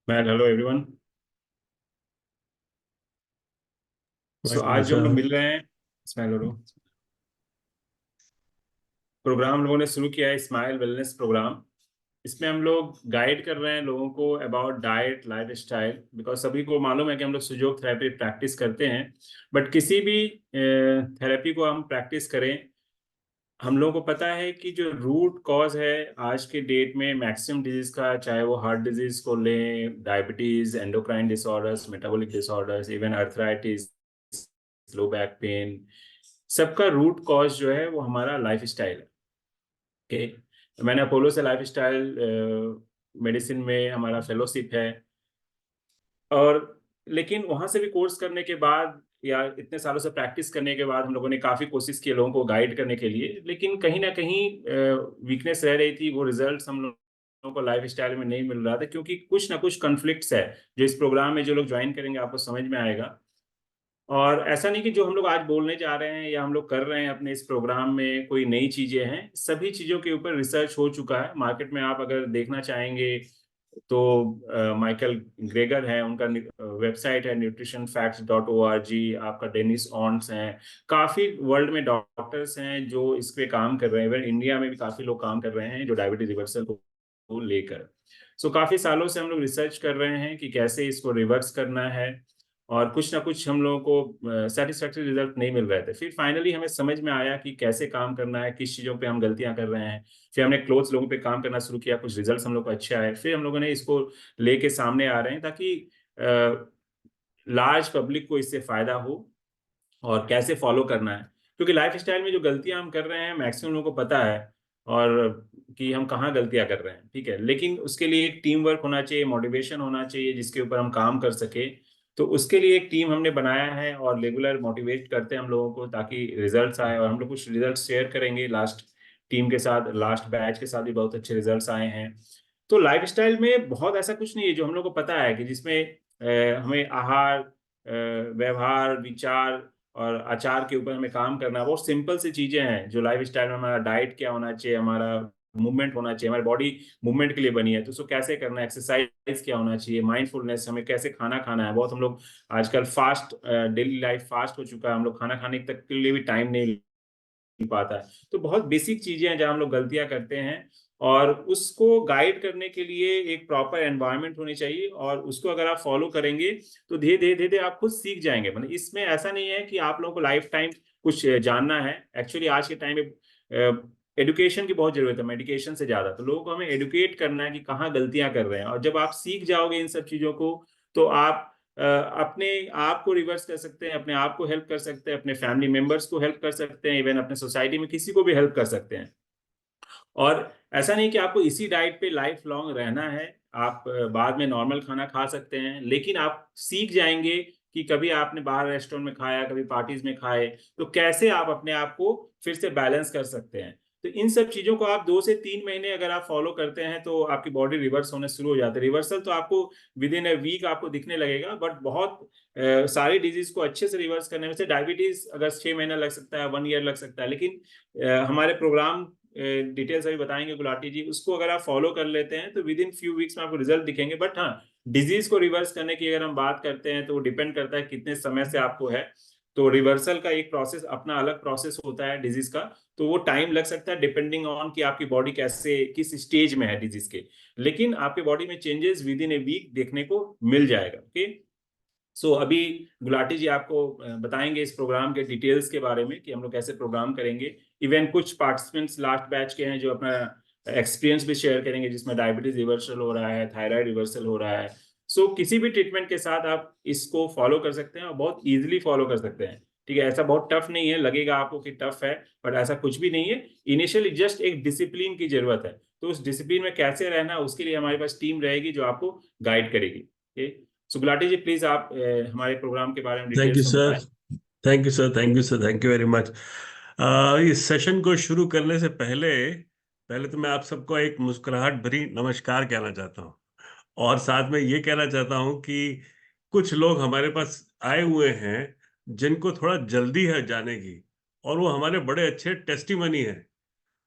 Mat hello everyone. सो वालेकुम आज जो हम लोग अस्सलाम। मिल रहे हैं, स्माइल हेलो प्रोग्राम हम लोगों ने शुरू किया है, स्माइल वेलनेस प्रोग्राम। इसमें हम लोग गाइड कर रहे हैं लोगों को about diet life style. Because सभी को मालूम है कि हम लोग सुजोग थेरेपी प्रैक्टिस करते हैं, बट किसी भी थेरेपी को हम प्रैक्टिस करें, हम लोगों को पता है कि जो रूट कॉज है आज के डेट में मैक्सिमम डिजीज का, चाहे वो हार्ट डिजीज को लें, diabetes, endocrine disorders, metabolic disorders, even arthritis, low back pain, सबका रूट कॉज जो है वो हमारा लाइफ स्टाइल है। ओके, मैंने अपोलो से लाइफ स्टाइल मेडिसिन में हमारा फेलोशिप है। और लेकिन वहां से भी कोर्स करने के बाद या इतने सालों से प्रैक्टिस करने के बाद हम लोगों ने काफी कोशिश की लोगों को गाइड करने के लिए, लेकिन कहीं ना कहीं वीकनेस रह रही थी। वो रिजल्ट्स हम लोगों को लाइफ स्टाइल में नहीं मिल रहा था, क्योंकि कुछ ना कुछ कॉन्फ्लिक्ट्स है जो इस प्रोग्राम में जो लोग ज्वाइन करेंगे आपको समझ में आएगा। और ऐसा नहीं कि जो हम लोग आज बोलने जा रहे हैं या हम लोग कर रहे हैं अपने इस प्रोग्राम में कोई नई चीजें हैं। सभी चीजों के ऊपर रिसर्च हो चुका है मार्केट में। आप अगर देखना चाहेंगे तो माइकल ग्रेगर है, उनका वेबसाइट है nutritionfacts.org। आपका डेनिस ऑन्ट्स हैं, काफी वर्ल्ड में डॉक्टर्स हैं जो इस पे काम कर रहे हैं। इवन इंडिया में भी काफी लोग काम कर रहे हैं जो डायबिटीज रिवर्सल को लेकर। सो काफी सालों से हम लोग रिसर्च कर रहे हैं कि कैसे इसको रिवर्स करना है, और कुछ ना कुछ हम लोगों को सेटिस्फैक्टरी रिजल्ट नहीं मिल रहे थे। फिर फाइनली हमें समझ में आया कि कैसे काम करना है, किस चीज़ों पे हम गलतियां कर रहे हैं। फिर हमने क्लोज लोगों पे काम करना शुरू किया, कुछ रिजल्ट्स हम लोग को अच्छे आए। फिर हम लोगों ने इसको लेके सामने आ रहे हैं ताकि लार्ज पब्लिक को इससे फायदा हो और कैसे फॉलो करना है। क्योंकि लाइफ स्टाइल में जो गलतियां हम कर रहे हैं मैक्सिमम लोगों को पता है, और कि हम कहाँ गलतियां कर रहे हैं, ठीक है। लेकिन उसके लिए एक टीम वर्क होना चाहिए, मोटिवेशन होना चाहिए जिसके ऊपर हम काम कर सके। तो उसके लिए एक टीम हमने बनाया है और रेगुलर मोटिवेट करते हैं हम लोगों को ताकि रिजल्ट्स आए। और हम लोग कुछ रिजल्ट शेयर करेंगे लास्ट टीम के साथ, लास्ट बैच के साथ भी बहुत अच्छे रिजल्ट्स आए हैं। तो लाइफ स्टाइल में बहुत ऐसा कुछ नहीं है जो हम लोग को पता है कि जिसमें हमें आहार, व्यवहार, विचार और आचार के ऊपर हमें काम करना है। बहुत सिंपल सी चीजें हैं जो लाइफ स्टाइल में हमारा डाइट क्या होना चाहिए, हमारा मूवमेंट होना चाहिए, हमारी बॉडी मूवमेंट के लिए बनी है तो उसको कैसे करना है, एक्सरसाइज क्या होना चाहिए, माइंडफुलनेस, हमें कैसे खाना खाना है। बहुत हम लोग आजकल फास्ट, डेली लाइफ फास्ट हो चुका है, हम लोग खाना खाने तक के लिए भी टाइम नहीं पाता है। तो बहुत बेसिक चीजें हैं जहाँ हम लोग गलतियां करते हैं, और उसको गाइड करने के लिए एक प्रॉपर एनवायरनमेंट होनी चाहिए। और उसको अगर आप फॉलो करेंगे तो धीरे धीरे धीरे आप खुद सीख जाएंगे। मतलब इसमें ऐसा नहीं है कि आप लोगों को लाइफ टाइम कुछ जानना है। एक्चुअली आज के टाइम में एडुकेशन की बहुत जरूरत है, मेडिकेशन से ज्यादा। तो लोगों को हमें एडुकेट करना है कि कहाँ गलतियां कर रहे हैं, और जब आप सीख जाओगे इन सब चीजों को तो आप अपने आप को रिवर्स कर सकते हैं, अपने आप को हेल्प कर सकते हैं, अपने फैमिली मेंबर्स को हेल्प कर सकते हैं, इवन अपने सोसाइटी में किसी को भी हेल्प कर सकते हैं। और ऐसा नहीं कि आपको इसी डाइट पे लाइफ लॉन्ग रहना है। आप बाद में नॉर्मल खाना खा सकते हैं, लेकिन आप सीख जाएंगे कि कभी आपने बाहर रेस्टोरेंट में खाया, कभी पार्टीज में खाए, तो कैसे आप अपने आप को फिर से बैलेंस कर सकते हैं। तो इन सब चीजों को आप 2 से 3 महीने अगर आप फॉलो करते हैं तो आपकी बॉडी रिवर्स होने शुरू हो जाती है। रिवर्सल तो आपको विद इन ए वीक आपको दिखने लगेगा, बट बहुत सारी डिजीज को अच्छे से रिवर्स करने में से डायबिटीज अगर 6 महीना लग सकता है, 1 ईयर लग सकता है, लेकिन हमारे प्रोग्राम डिटेल्स अभी बताएंगे गुलाटी जी, उसको अगर आप फॉलो कर लेते हैं तो विद इन फ्यू वीक्स में आपको रिजल्ट दिखेंगे। बट हाँ, डिजीज को रिवर्स करने की अगर हम बात करते हैं तो वो डिपेंड करता है कितने समय से आपको है। तो रिवर्सल का एक प्रोसेस, अपना अलग प्रोसेस होता है डिजीज का। तो वो टाइम लग सकता है डिपेंडिंग ऑन कि आपकी बॉडी कैसे, किस स्टेज में है डिजीज के। लेकिन आपके बॉडी में changes within a week देखने को मिल जाएगा। ओके, अभी गुलाटी जी आपको बताएंगे इस प्रोग्राम के डिटेल्स के बारे में कि हम लोग कैसे प्रोग्राम करेंगे। इवन कुछ पार्टिसिपेंट्स लास्ट बैच के हैं जो अपना एक्सपीरियंस भी शेयर करेंगे, जिसमें डायबिटीज रिवर्सल हो रहा है, थायराइड रिवर्सल हो रहा है। किसी भी ट्रीटमेंट के साथ आप इसको फॉलो कर सकते हैं और बहुत इजीली फॉलो कर सकते हैं। ठीक है, ऐसा बहुत टफ नहीं है, लगेगा आपको कि टफ है, बट ऐसा कुछ भी नहीं है। इनिशियली जस्ट एक डिसिप्लिन की जरूरत है। तो उस डिसिप्लिन में कैसे रहना, उसके लिए हमारे पास टीम रहेगी जो आपको गाइड करेगी। ओके, गुलाटी जी प्लीज आप हमारे प्रोग्राम के बारे में थैंक यू डिटेल्स में सर। बताएं। Thank you sir. Thank you sir. Thank you very much. इस सेशन को शुरू करने से पहले पहले तो मैं आप सबको एक मुस्कुराहट भरी नमस्कार कहना चाहता हूँ। और साथ में ये कहना चाहता हूँ कि कुछ लोग हमारे पास आए हुए हैं जिनको थोड़ा जल्दी है जाने की, और वो हमारे बड़े अच्छे टेस्टिमनी हैं।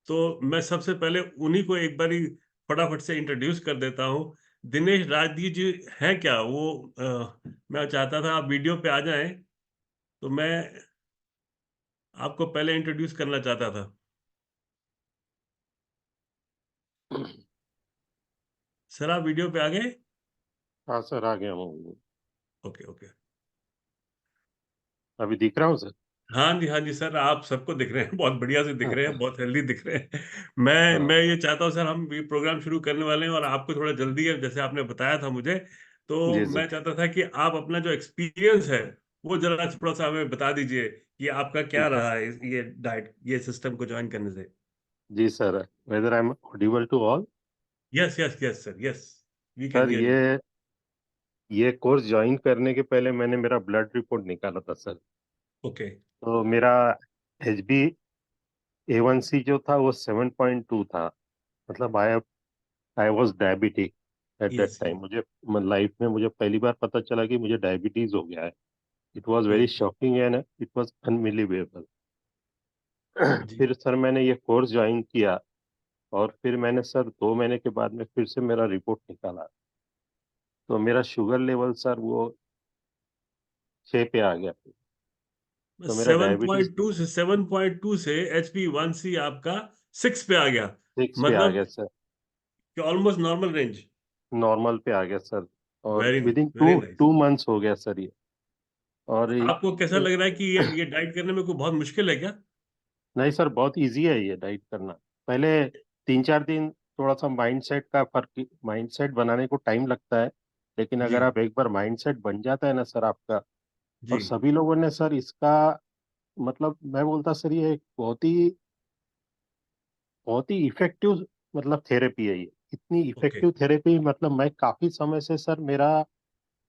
तो मैं सबसे पहले उन्हीं को एक बारी फटाफट से इंट्रोड्यूस कर देता हूँ। दिनेश राजदी जी हैं क्या वो? मैं चाहता था आप वीडियो पे आ जाएं, तो मैं आपको पहले इंट्रोड्यूस करना चाहता था। सर आप वीडियो पे आ गए? हाँ सर, आ गया हूँ। Okay okay. अभी दिख रहा हूँ सर? हाँ जी सर, आप सबको दिख रहे हैं, बहुत बढ़िया से दिख रहे हैं, बहुत हेल्दी दिख रहे हैं। हाँ मैं ये चाहता हूँ सर, हम ये प्रोग्राम शुरू करने वाले हैं और आपको थोड़ा जल्दी है जैसे आपने बताया था मुझे, तो जी मैं सर। चाहता था कि आप अपना जो एक्सपीरियंस है वो जरा थोड़ा सा हमें बता दीजिए कि आपका क्या रहा है ये डाइट, ये सिस्टम को ज्वाइन करने से। जी sir, whether I am audible to all? Yes yes yes sir, yes, we can sir, here you. ये कोर्स ज्वाइन करने के पहले मैंने मेरा ब्लड रिपोर्ट निकाला था सर। ओके। तो मेरा HbA1c जो था वो 7.2 था। मतलब I was diabetic at that yes time. Yes. मुझे लाइफ में मुझे पहली बार पता चला कि मुझे डायबिटीज हो गया है। It was very okay. Shocking and it was unbelievable. जी। फिर सर मैंने ये कोर्स ज्वाइन किया, और फिर मैंने सर 2 महीने के बाद में फिर से मेरा रिपोर्ट निकाला। तो मेरा शुगर लेवल सर वो 6 पे आ गया। तो मेरा डायबिटीज 7.2 से HbA1c आपका 6 पे आ गया, 6 पे आ मतलब गया सर। कि ऑलमोस्ट नॉर्मल रेंज। नॉर्मल पे आ गया सर। और very with in nice to very nice. Two months हो गया सर ये। और आपको कैसा लग रहा है कि ये डाइट करने में कोई बहुत मुश्किल है क्या? नहीं सर, बहुत इजी है ये डाइट करना। पहले 3-4 दिन थोड़ा सा माइंडसेट का फर्क, माइंडसेट बनाने को टाइम लगता है। लेकिन जी अगर आप एक बार माइंडसेट बन जाता है ना सर आपका, जी। और सभी लोगों ने सर इसका, मतलब मैं बोलता सर ये एक बहुत ही इफेक्टिव मतलब थेरेपी है ये। इतनी ओके। इफेक्टिव थेरेपी, मतलब मैं काफी समय से सर मेरा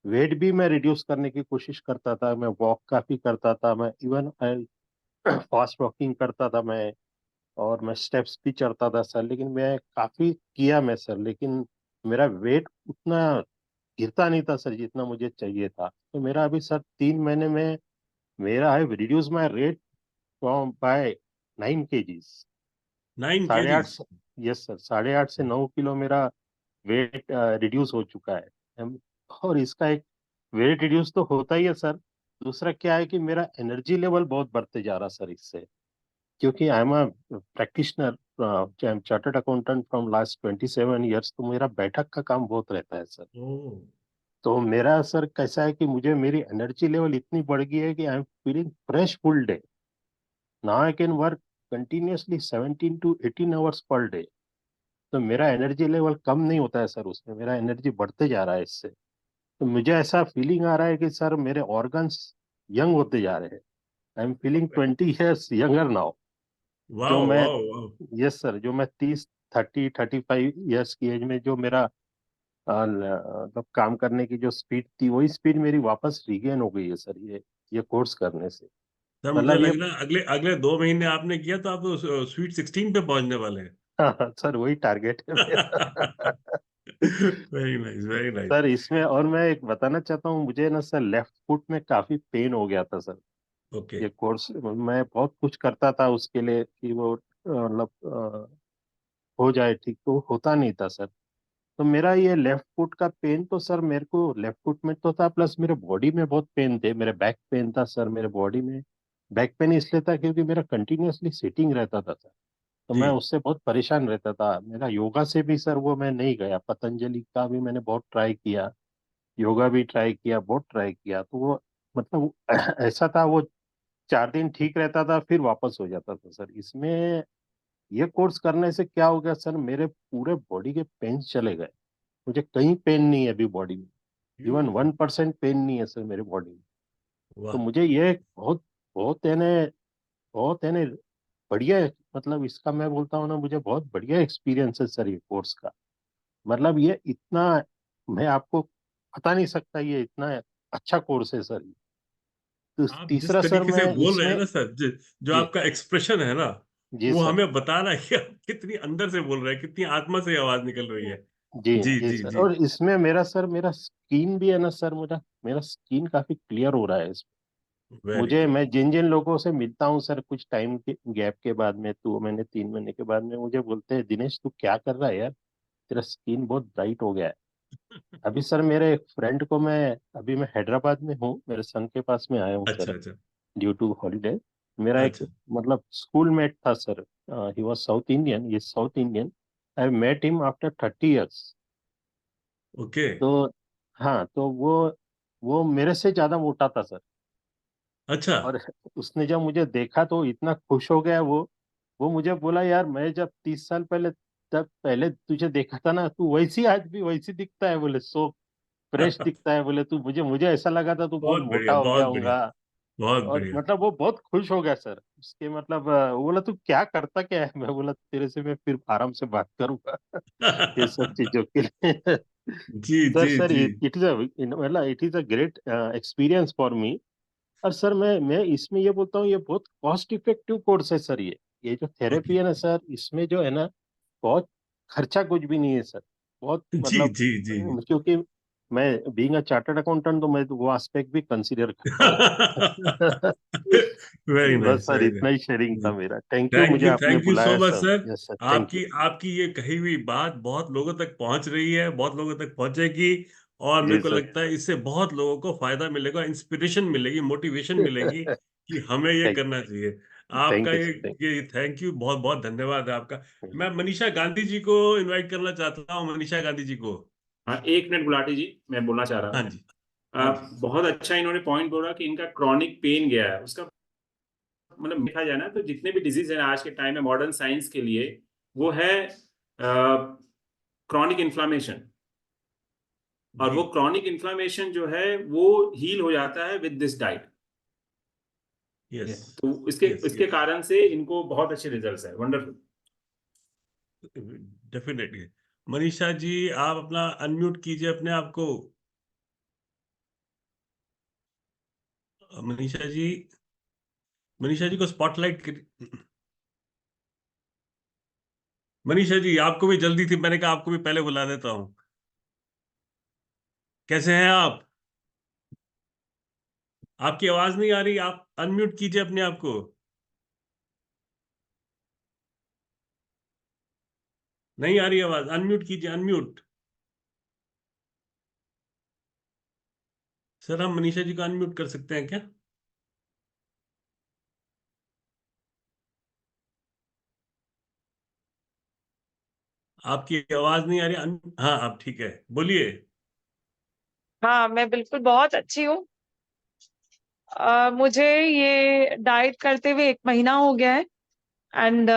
वेट भी मैं रिड्यूस करने की कोशिश करता था। मैं वॉक काफी करता था, मैं इवन फास्ट वॉकिंग करता था मैं। और मैं स्टेप्स भी चढ़ता था सर, लेकिन मैं काफी किया मैं सर, लेकिन मेरा वेट उतना गिरता नहीं था सर जितना मुझे चाहिए था। तो मेरा अभी सर 3 महीने में मेरा आई reduce my rate from by 9 kgs। 8.5 9 kgs। से, यस सर, 8.5 से 9 किलो मेरा वेट रिड्यूस हो चुका है। और इसका एक वेट रिड्यूस तो होता ही है सर। दूसरा क्या है कि मेरा एनर्जी लेवल बहुत बढ़ते जा रहा सर इससे। क्योंकि I am a practitioner, chartered accountant from last 27 years. तो मेरा बैठक का काम बहुत रहता है सर। ओह। तो मेरा सर कैसा है कि मुझे मेरी एनर्जी लेवल इतनी बढ़ गई है कि आई am feeling fresh full day. Now I can work continuously 17 to 18 hours per day. तो मेरा एनर्जी लेवल कम नहीं होता है सर, उसमें मेरा एनर्जी बढ़ते जा रहा है इससे। तो मुझे ऐसा फीलिंग आ रहा है कि सर मेरे ऑर्गन्स यंग होते जा रहे हैं। आई am feeling 20 years younger now. जो वाह मैं, वाह वाह। यस सर, जो मैं 30-35 ईयर्स की एज में जो मेरा मतलब काम करने की जो स्पीड थी, वही स्पीड मेरी वापस रिगेन हो गई है सर, ये कोर्स करने से। सर मुझे मतलब ये लग रहा है अगले अगले 2 महीने आपने किया तो आप तो स्वीट 16 पे पहुंचने वाले हैं। सर वही टारगेट है मेरा। Very nice very nice. Sir इसमें और मैं एक बताना चाहता हूँ, मुझे ना सर लेफ्ट फुट में काफी पेन हो गया था सर। ओके। ये कोर्स मैं बहुत कुछ करता था उसके लिए कि वो मतलब हो जाए ठीक, तो होता नहीं था सर। तो मेरा ये लेफ्ट फुट का पेन तो सर मेरे को लेफ्ट फुट में तो था, प्लस मेरे बॉडी में बहुत पेन थे। मेरे बैक पेन था सर मेरे बॉडी में। बैक पेन इसलिए था क्योंकि मेरा कंटिन्यूअसली सिटिंग रहता था सर। तो जी। मैं उससे बहुत परेशान रहता था। मेरा योगा से भी सर वो मैं नहीं गया, पतंजलि का भी मैंने बहुत ट्राई किया, योगा भी ट्राई किया, बहुत ट्राई किया। तो वो मतलब ऐसा था, वो 4 दिन ठीक रहता था फिर वापस हो जाता था सर। इसमें ये कोर्स करने से क्या हो गया सर, मेरे पूरे बॉडी के पेन चले गए। मुझे कहीं पेन नहीं है अभी बॉडी में। इवन हम्म। 1% पेन नहीं है सर मेरे बॉडी में। तो वाह। मुझे ये बहुत बहुत यानी बहुत यानी बढ़िया है। मतलब इसका मैं बोलता हूँ ना, मुझे बहुत बढ़िया एक्सपीरियंस है सर ये कोर्स का। मतलब ये इतना, मैं आपको बता नहीं सकता ये इतना अच्छा कोर्स है सर। तो आप जिस तीसरा सर तरीके से मैं बोल रहे हैं इसमें, ना सर, जो जी आपका एक्सप्रेशन है ना, जी वो सर, हमें बता रहा है कि आप कितनी अंदर से बोल रहे हैं, कितनी आत्मा से आवाज निकल रही है। जी जी जी जी सर। जी। और इसमें मेरा सर मेरा स्किन भी है ना सर, मेरा मेरा स्किन काफी क्लियर हो रहा है इसमें। वेरी मुझे, गुड। मैं जिन जिन लोगों से मिलता हूँ सर कुछ टाइम के गैप के बाद में, 2 महीने 3 महीने के बाद में, मुझे बोलते हैं दिनेश तू क्या कर रहा है यार, तेरा स्किन बहुत ब्राइट हो गया है। अभी सर मेरे एक फ्रेंड को मैं हैदराबाद में हूँ, मेरे सन के पास में आया हूँ अच्छा सर, अच्छा ड्यू टू हॉलीडे। मेरा एक अच्छा। मतलब स्कूल मेट था sir, he was South Indian, ये South Indian. I met him after 30 years। Okay. तो हाँ, तो वो मेरे से ज्यादा मोटा था सर। अच्छा। और उसने जब मुझे देखा तो इतना खुश हो गया वो मुझे बोला, यार मैं जब 30 साल पहले तब पहले तुझे देखा था ना, तू वैसी आज भी वैसी दिखता है, बोले सो फ्रेश दिखता है, बोले तू मुझे ऐसा लगा था तू बहुत बहुत बढ़िया मोटा हो गया बहुत बढ़िया होगा। बहुत और बढ़िया। मतलब वो बहुत खुश हो गया सर उसके, मतलब वो बोला तू क्या करता क्या है, मैं बोला तेरे से मैं फिर आराम से बात करूंगा ये सब चीजों के लिए जी सर जी सर जी। इट इज मतलब it is a great experience for me. और सर मैं इसमें ये बोलता हूँ, ये बहुत कॉस्ट इफेक्टिव कोर्स है सर। ये जो थेरेपी ओके। है ना सर, इसमें जो है ना, बहुत खर्चा कुछ भी नहीं है सर। बहुत जी मतलब, जी जी। क्योंकि मैं बीइंग अ चार्टर्ड अकाउंटेंट, तो मैं तो वो एस्पेक्ट भी कंसीडर करता हूँ वेरी बस नाइस सर वेरी इतना ही शेयरिंग था नाइस। मेरा। थैंक यू, मुझे आपने थैंक यू सो बुलाया much sir. Sir. Yes sir, thank you. आपकी आपकी ये कही हुई बात बहुत लोगों तक पहुंच रही है, बहुत लोगों तक पहुंचेगी। और मेरे जी को सर। लगता है इससे बहुत लोगों को फायदा मिलेगा, इंस्पिरेशन मिलेगी, मोटिवेशन मिलेगी कि हमें ये थैंक करना चाहिए। आपका थैंक यू ये सर, थैंक ये थैंक यू, बहुत बहुत धन्यवाद है आपका। यू। मैं मनीषा गांधी जी को इनवाइट करना चाहता हूँ, मनीषा गांधी जी को। हाँ, 1 मिनट गुलाटी जी, मैं बोलना चाह रहा हाँ था। जी हाँ जी। बहुत अच्छा इन्होंने पॉइंट बोला कि इनका क्रॉनिक पेन गया है, उसका मतलब देखा जाए ना तो जितने भी डिजीज है आज के टाइम में मॉडर्न साइंस के लिए, वो है क्रॉनिक इन्फ्लामेशन। और जी। वो क्रॉनिक इन्फ्लामेशन जो है वो हील हो जाता है विद दिस डाइट। यस तो इसके यस इसके यस। कारण से इनको बहुत अच्छे रिजल्ट्स है, वंडरफुल। डेफिनेटली। मनीषा जी, आप अपना अनम्यूट कीजिए अपने आप को। मनीषा जी, मनीषा जी को स्पॉटलाइट। मनीषा जी, आपको भी जल्दी थी, मैंने कहा आपको भी पहले बुला देता हूँ। कैसे हैं आप? आपकी आवाज नहीं आ रही, आप अनम्यूट कीजिए अपने आप को। नहीं आ रही आवाज, अनम्यूट कीजिए, अनम्यूट। सर, हम मनीषा जी को अनम्यूट कर सकते हैं क्या? आपकी आवाज नहीं आ रही, हाँ आप ठीक है, बोलिए। हाँ, मैं बिल्कुल बहुत अच्छी हूँ। मुझे ये डाइट करते हुए 1 महीना हो गया है। एंड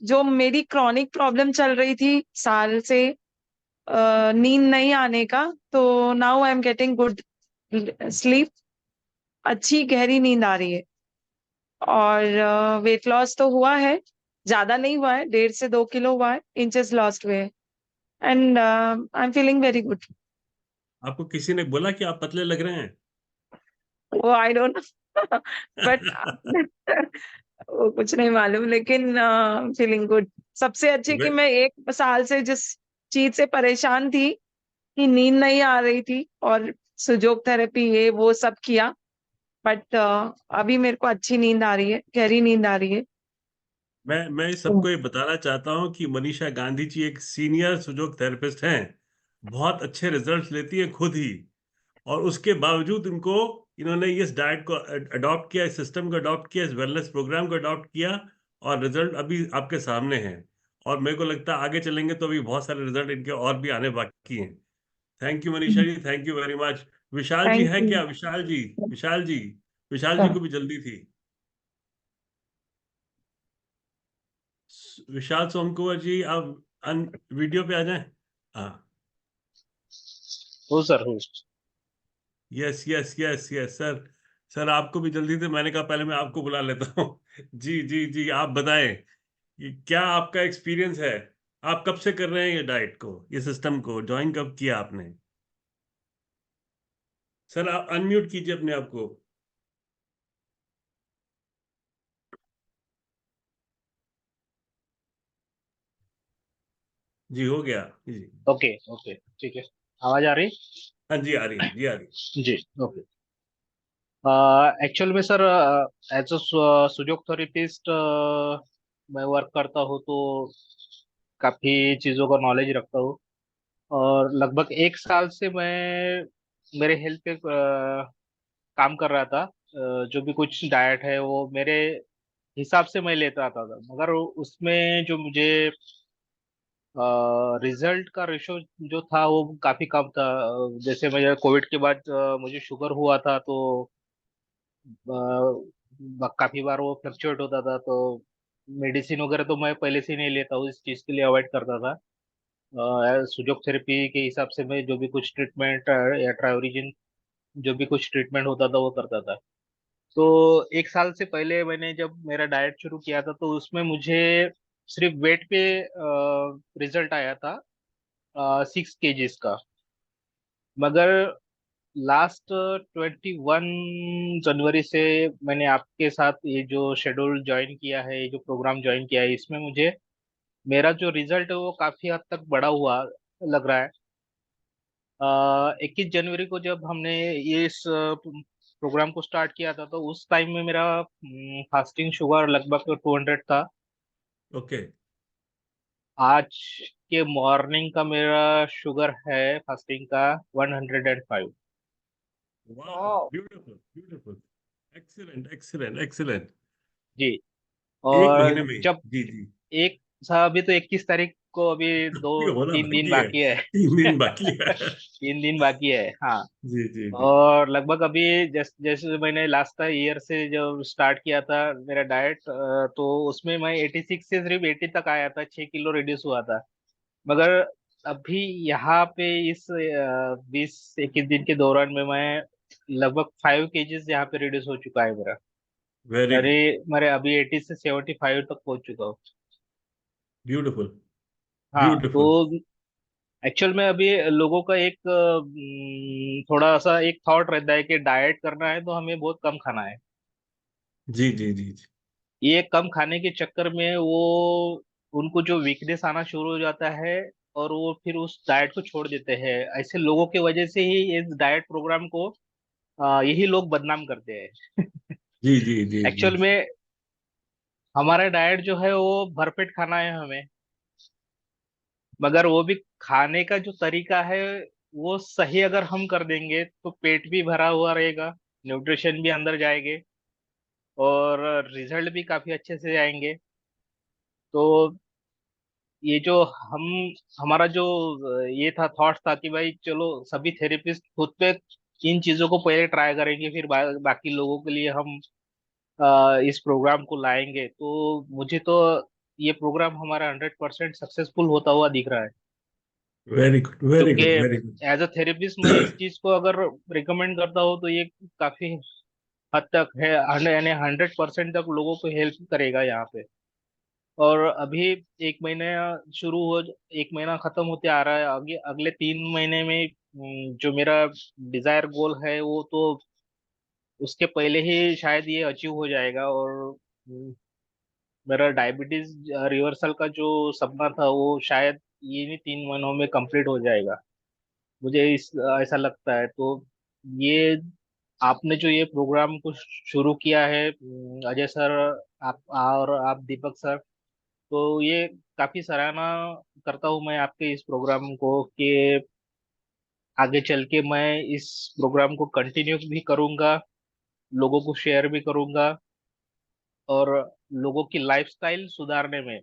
जो मेरी क्रॉनिक प्रॉब्लम चल रही थी साल से, नींद नहीं आने का, तो now I am getting good sleep. अच्छी गहरी नींद आ रही है। और वेट लॉस तो हुआ है, ज्यादा नहीं हुआ है, 1.5 से 2 किलो हुआ है, इंचेस लॉस्ट हुए। And I am feeling very good. आपको किसी ने बोला कि आप पतले लग रहे हैं? वो आई डोंट नो बट वो कुछ नहीं मालूम, लेकिन फीलिंग गुड। सबसे अच्छी कि वे- मैं 1 साल से जिस चीज से परेशान थी कि नींद नहीं आ रही थी, और सुजोग थेरेपी ये वो सब किया, बट अभी मेरे को अच्छी नींद आ रही है, गहरी नींद आ रही है। मैं सबको ये बताना चाहता हूँ कि मनीषा गांधी जी एक सीनियर सुजोग थेरेपिस्ट हैं। बहुत अच्छे रिजल्ट्स लेती है खुद ही। और उसके बावजूद इनको, इन्होंने इस डाइट को अडॉप्ट किया, इस सिस्टम को अडॉप्ट किया, इस वेलनेस प्रोग्राम को अडॉप्ट किया। और रिजल्ट अभी आपके सामने हैं। और मेरे को लगता है आगे चलेंगे तो अभी बहुत सारे रिजल्ट इनके और भी आने बाकी हैं। Thank you Manisha ji, thank you very much. Vishal ji thank है यू। क्या? विशाल जी, विशाल जी, विशाल जी को भी जल्दी थी। विशाल सोमकुमार जी, आप वीडियो पे आ जाएं। हाँ। हो सर, हो। Yes yes yes yes sir. Sir, आपको भी जल्दी थी, मैंने कहा पहले मैं आपको बुला लेता हूँ। जी जी जी, आप बताएं कि क्या आपका एक्सपीरियंस है। आप कब से कर रहे हैं ये डाइट को, ये सिस्टम को ज्वाइन कब किया आपने? सर, आप अनम्यूट कीजिए अपने आप को। जी, हो गया जी। ओके ओके, ठीक है। आवाज आ रही? हाँ जी, आ रही है जी, आ रही जी, ओके। एक्चुअल में सर, एज अ सुजोग थेरेपिस्ट मैं वर्क करता हूँ, तो काफी चीजों का नॉलेज रखता हूँ। और लगभग 1 साल से मैं मेरे हेल्थ पे काम कर रहा था। जो भी कुछ डाइट है वो मेरे हिसाब से मैं लेता था, मगर उसमें जो मुझे रिजल्ट का रेशो जो था वो काफी कम था। जैसे मैं कोविड के बाद मुझे शुगर हुआ था, तो काफी बार वो फ्लक्चुएट होता था, तो मेडिसिन वगैरह तो मैं पहले से ही नहीं लेता हूँ, इस चीज के लिए अवॉइड करता था। सुजोग थेरेपी के हिसाब से मैं जो भी कुछ ट्रीटमेंट या ट्रायोरिजिन जो भी कुछ ट्रीटमेंट होता था वो करता था। तो 1 साल से पहले मैंने जब मेरा डाइट शुरू किया था, तो उसमें मुझे सिर्फ वेट पे रिजल्ट आया था 6 केजीज का। मगर लास्ट 21 जनवरी से मैंने आपके साथ ये जो शेड्यूल ज्वाइन किया है, ये जो प्रोग्राम ज्वाइन किया है, इसमें मुझे मेरा जो रिजल्ट है वो काफी हद तक बड़ा हुआ लग रहा है। 21 जनवरी को जब हमने ये इस प्रोग्राम को स्टार्ट किया था, तो उस टाइम में मेरा फास्टिंग शुगर लगभग 200 था। ओके। आज के मॉर्निंग का मेरा शुगर है फास्टिंग का 105। वाह, beautiful beautiful, excellent excellent excellent. जी। एक और महीने में? जब जी जी। एक अभी तो 21 तारीख को अभी दो ये होना 3 दिन बाकी है, बाकी है। 3 दिन बाकी है। 3 दिन बाकी है, हाँ। जी जी जी। और लगभग अभी जैसे मैंने लास्ट ईयर से जब स्टार्ट किया था मेरा डाइट, तो उसमें मैं 86 से सिर्फ 80 तक आया था, 6 किलो रिड्यूस हुआ था। मगर अभी यहाँ पे इस 20-21 दिन के दौरान में मैं लगभग 5 केजीज यहाँ पे रिड्यूस हो चुका है मेरा। वेरी अरे, गुड, मेरे अभी 80 से 75 तक पहुंच चुका हूँ। ब्यूटीफुल हाँ, ब्यूटीफुल। तो एक्चुअल में अभी लोगों का एक थोड़ा सा एक थॉट रहता है कि डाइट करना है तो हमें बहुत कम खाना है। जी जी जी जी। ये कम खाने के चक्कर में वो उनको जो वीकनेस आना शुरू हो जाता है, और वो फिर उस डाइट को छोड़ देते हैं। ऐसे लोगों की वजह से ही इस डाइट प्रोग्राम को यही लोग बदनाम करते हैं। जी जी जी जी। एक्चुअल में हमारा डाइट जो है वो भरपेट खाना है हमें, मगर वो भी खाने का जो तरीका है वो सही अगर हम कर देंगे तो पेट भी भरा हुआ रहेगा, न्यूट्रिशन भी अंदर जाएंगे, और रिजल्ट भी काफी अच्छे से आएंगे। तो ये जो हम हमारा जो ये था थॉट्स था कि भाई चलो सभी थेरेपिस्ट खुद पे इन चीजों को पहले ट्राई करेंगे, फिर बाकी लोगों के लिए हम इस प्रोग्राम को लाएंगे। तो मुझे तो ये प्रोग्राम हमारा 100% सक्सेसफुल होता हुआ दिख रहा है। वेरी गुड वेरी क्योंकि good very as a therapist मैं इस चीज को अगर रिकमेंड करता हूँ तो ये काफी हद तक है, यानी 100% तक लोगों को हेल्प करेगा यहाँ पे। और अभी एक महीने शुरू हो 1 महीना खत्म होते आ रहा है, आगे अगले 3 महीने में जो मेरा डिजायर गोल है वो तो उसके पहले ही शायद ये अचीव हो जाएगा। और मेरा डायबिटीज रिवर्सल का जो सपना था वो शायद ये भी 3 महीनों में कंप्लीट हो जाएगा, मुझे इस ऐसा लगता है। तो ये आपने जो ये प्रोग्राम को शुरू किया है, अजय सर, आप और आप दीपक सर, तो ये काफी सराहना करता हूँ मैं आपके इस प्रोग्राम को, कि आगे चल के मैं इस प्रोग्राम को कंटिन्यू भी करूंगा, लोगों को शेयर भी करूंगा, और लोगों की लाइफस्टाइल सुधारने में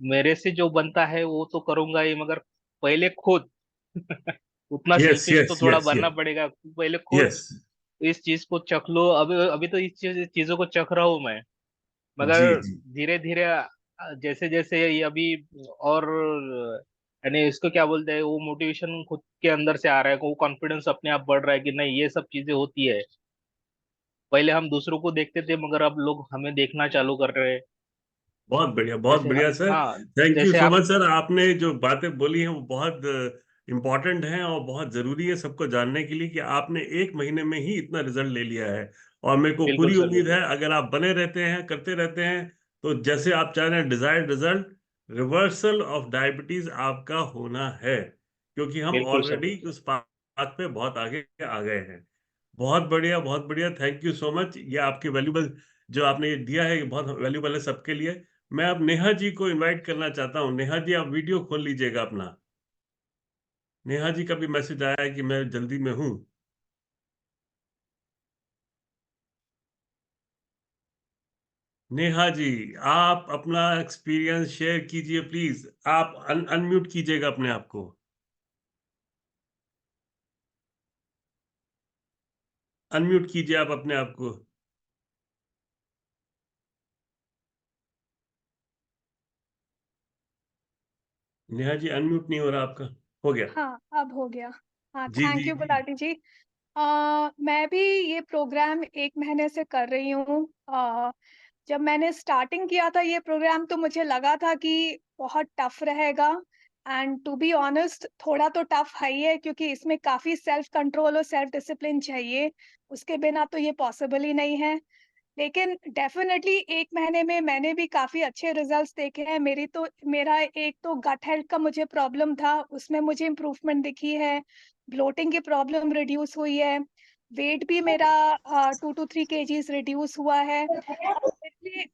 मेरे से जो बनता है वो तो करूंगा ही, मगर पहले खुद उतना यस सेल्फिश तो यस थोड़ा यस बनना यस पड़ेगा, पहले खुद यस। इस चीज को चख लो। अभी अभी तो इस चीजों को चख रहा हूँ मैं, जी मगर जी। धीरे धीरे जैसे जैसे ये अभी और यानी इसको क्या बोलते हैं, वो मोटिवेशन खुद के अंदर से आ रहा है, वो कॉन्फिडेंस अपने आप बढ़ रहा है कि नहीं ये सब चीजें होती है। पहले हम दूसरों को देखते थे, मगर अब लोग हमें देखना चालू कर रहे हैं। बहुत जैसे बढ़िया सर। हाँ, थैंक यू जैसे सो आप मच सर, आपने जो बातें बोली हैं वो बहुत इम्पोर्टेंट हैं और बहुत जरूरी है सबको जानने के लिए कि आपने एक महीने में ही इतना रिजल्ट ले लिया है। और मेरे को बिल्कुल पूरी सर, उम्मीद है बिल्कुल अगर आप बने रहते हैं करते रहते हैं तो जैसे आप चाह रहे हैं desired result, reversal of diabetes आपका होना है, क्योंकि हम बिल्कुल सर, ऑलरेडी बिल्कुल। उस बात पे बहुत आगे आ गए हैं। बहुत बढ़िया बहुत बढ़िया, थैंक यू सो मच। ये आपकी वैल्यूबल जो आपने ये दिया है ये बहुत वैल्यूबल है सबके लिए। मैं अब नेहा जी को इनवाइट करना चाहता हूँ। नेहा जी, आप वीडियो खोल लीजिएगा अपना। नेहा जी का भी मैसेज आया है कि मैं जल्दी में हूं। नेहा जी, आप अपना एक्सपीरियंस शेयर कीजिए प्लीज। आप अनम्यूट कीजिएगा अपने आप को। अनम्यूट कीजिए आप अपने आप को। नेहा जी, अनम्यूट नहीं हो रहा आपका। हो गया। हाँ, अब हो गया। हाँ, जी थैंक जी यू जी। गुलाटी जी। मैं भी ये प्रोग्राम 1 महीने से कर रही हूँ। जब मैंने स्टार्टिंग किया था ये प्रोग्राम तो मुझे लगा था कि बहुत टफ रहेगा, एंड टू बी ऑनेस्ट थोड़ा तो टफ है ही है, क्योंकि इसमें काफ़ी सेल्फ कंट्रोल और सेल्फ डिसिप्लिन चाहिए। उसके बिना तो ये पॉसिबल ही नहीं है। लेकिन डेफिनेटली 1 महीने में मैंने भी काफ़ी अच्छे रिजल्ट्स देखे हैं। मेरा एक तो गट हेल्थ का मुझे प्रॉब्लम था, उसमें मुझे इम्प्रूवमेंट दिखी है। ब्लोटिंग की प्रॉब्लम रिड्यूस हुई है। वेट भी मेरा 2 to 3 केजीज रिड्यूस हुआ है। इसलिए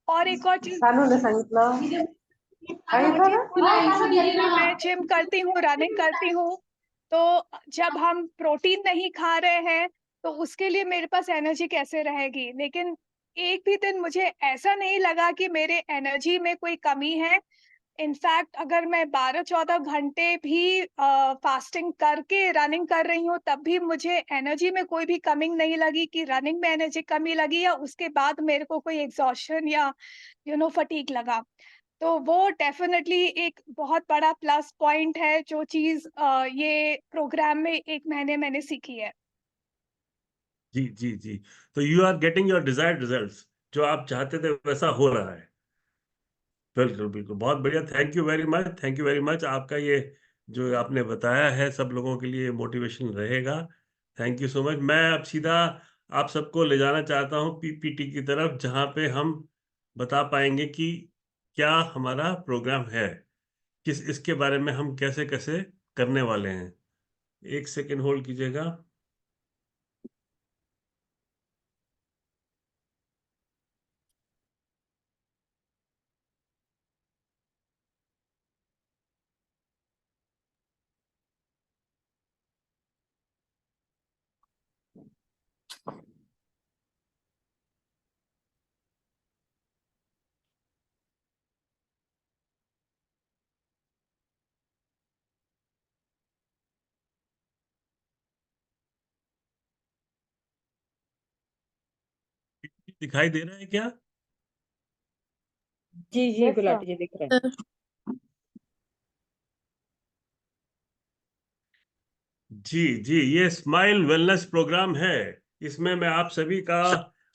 और एक और चीज़ ने सांगितलं एक और चीज़ होता है कि जब भी मैं जिम करती हूँ, रनिंग करती हूँ, तो जब हम प्रोटीन नहीं खा रहे हैं, तो उसके लिए मेरे पास एनर्जी कैसे रहेगी? लेकिन एक भी दिन मुझे ऐसा नहीं लगा कि मेरे एनर्जी में कोई कमी है। इनफैक्ट अगर मैं 12-14 घंटे भी फास्टिंग करके रनिंग कर रही हूँ, तब भी मुझे एनर्जी में कोई भी कमी नहीं लगी कि रनिंग में एनर्जी कमी लगी या उसके बाद मेरे को कोई एग्जॉस्शन या फटीग लगा। तो वो डेफिनेटली एक बहुत बड़ा प्लस पॉइंट है, जो चीज़ ये प्रोग्राम में 1 महीने मैंने सीखी है। जी जी जी। तो you are getting your desired results. जो आप चाहते थे वैसा हो रहा है। बिल्कुल बिल्कुल, बहुत बढ़िया। Thank you very much, thank you very much. आपका ये जो आपने बताया है सब लोगों के लिए मोटिवेशन रहेगा। Thank you so much. मैं अब सीधा आप सबको ले जाना चाहता हूँ पीपीटी की तरफ, जहाँ पे हम बता पाएंगे कि क्या हमारा प्रोग्राम है, किस इसके बारे में हम कैसे कैसे करने वाले हैं। एक सेकेंड होल्ड कीजिएगा। दिखाई दे रहा है क्या? जी जी गुलाटी जी दिख रहे हैं। जी जी, ये स्माइल वेलनेस प्रोग्राम है। इसमें मैं आप सभी का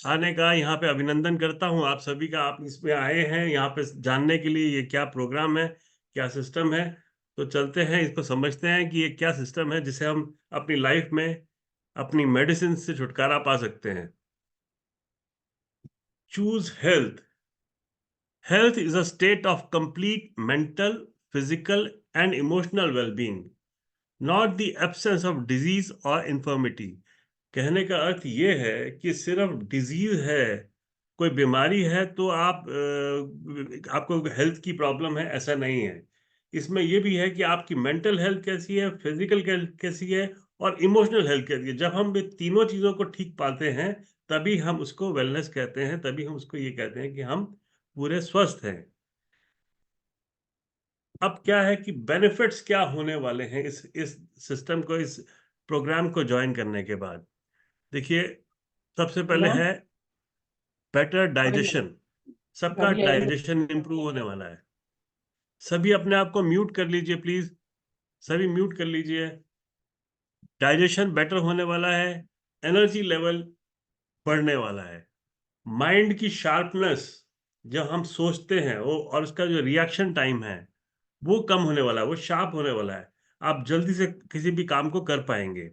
आने का यहाँ पे अभिनंदन करता हूँ। आप सभी का, आप इसमें आए हैं यहाँ पे जानने के लिए ये क्या प्रोग्राम है, क्या सिस्टम है। तो चलते हैं, इसको समझते हैं कि ये क्या सिस्टम है जिसे हम अपनी लाइफ में अपनी मेडिसिन से छुटकारा पा सकते हैं। Choose health. Health is a state of complete mental, physical, and emotional well-being, not the absence of disease or infirmity. कहने का अर्थ ये है कि सिर्फ डिजीज है, कोई बीमारी है तो आपको हेल्थ की प्रॉब्लम है, ऐसा नहीं है। इसमें यह भी है कि आपकी मेंटल हेल्थ कैसी है, फिजिकल हेल्थ कैसी है, और इमोशनल हेल्थ कैसी है। जब हम ये तीनों चीजों को ठीक पाते हैं, तभी हम उसको वेलनेस कहते हैं, तभी हम उसको ये कहते हैं कि हम पूरे स्वस्थ हैं। अब क्या है कि बेनिफिट्स क्या होने वाले हैं इस सिस्टम को, इस प्रोग्राम को ज्वाइन करने के बाद। देखिए, सबसे पहले है बेटर डाइजेशन। सबका डाइजेशन इंप्रूव होने वाला है। सभी अपने आप को म्यूट कर लीजिए प्लीज। सभी म्यूट कर लीजिए। डाइजेशन बेटर होने वाला है। एनर्जी लेवल बढ़ने वाला है। माइंड की शार्पनेस, जब हम सोचते हैं वो, और उसका जो रिएक्शन टाइम है वो कम होने वाला है, वो शार्प होने वाला है। आप जल्दी से किसी भी काम को कर पाएंगे।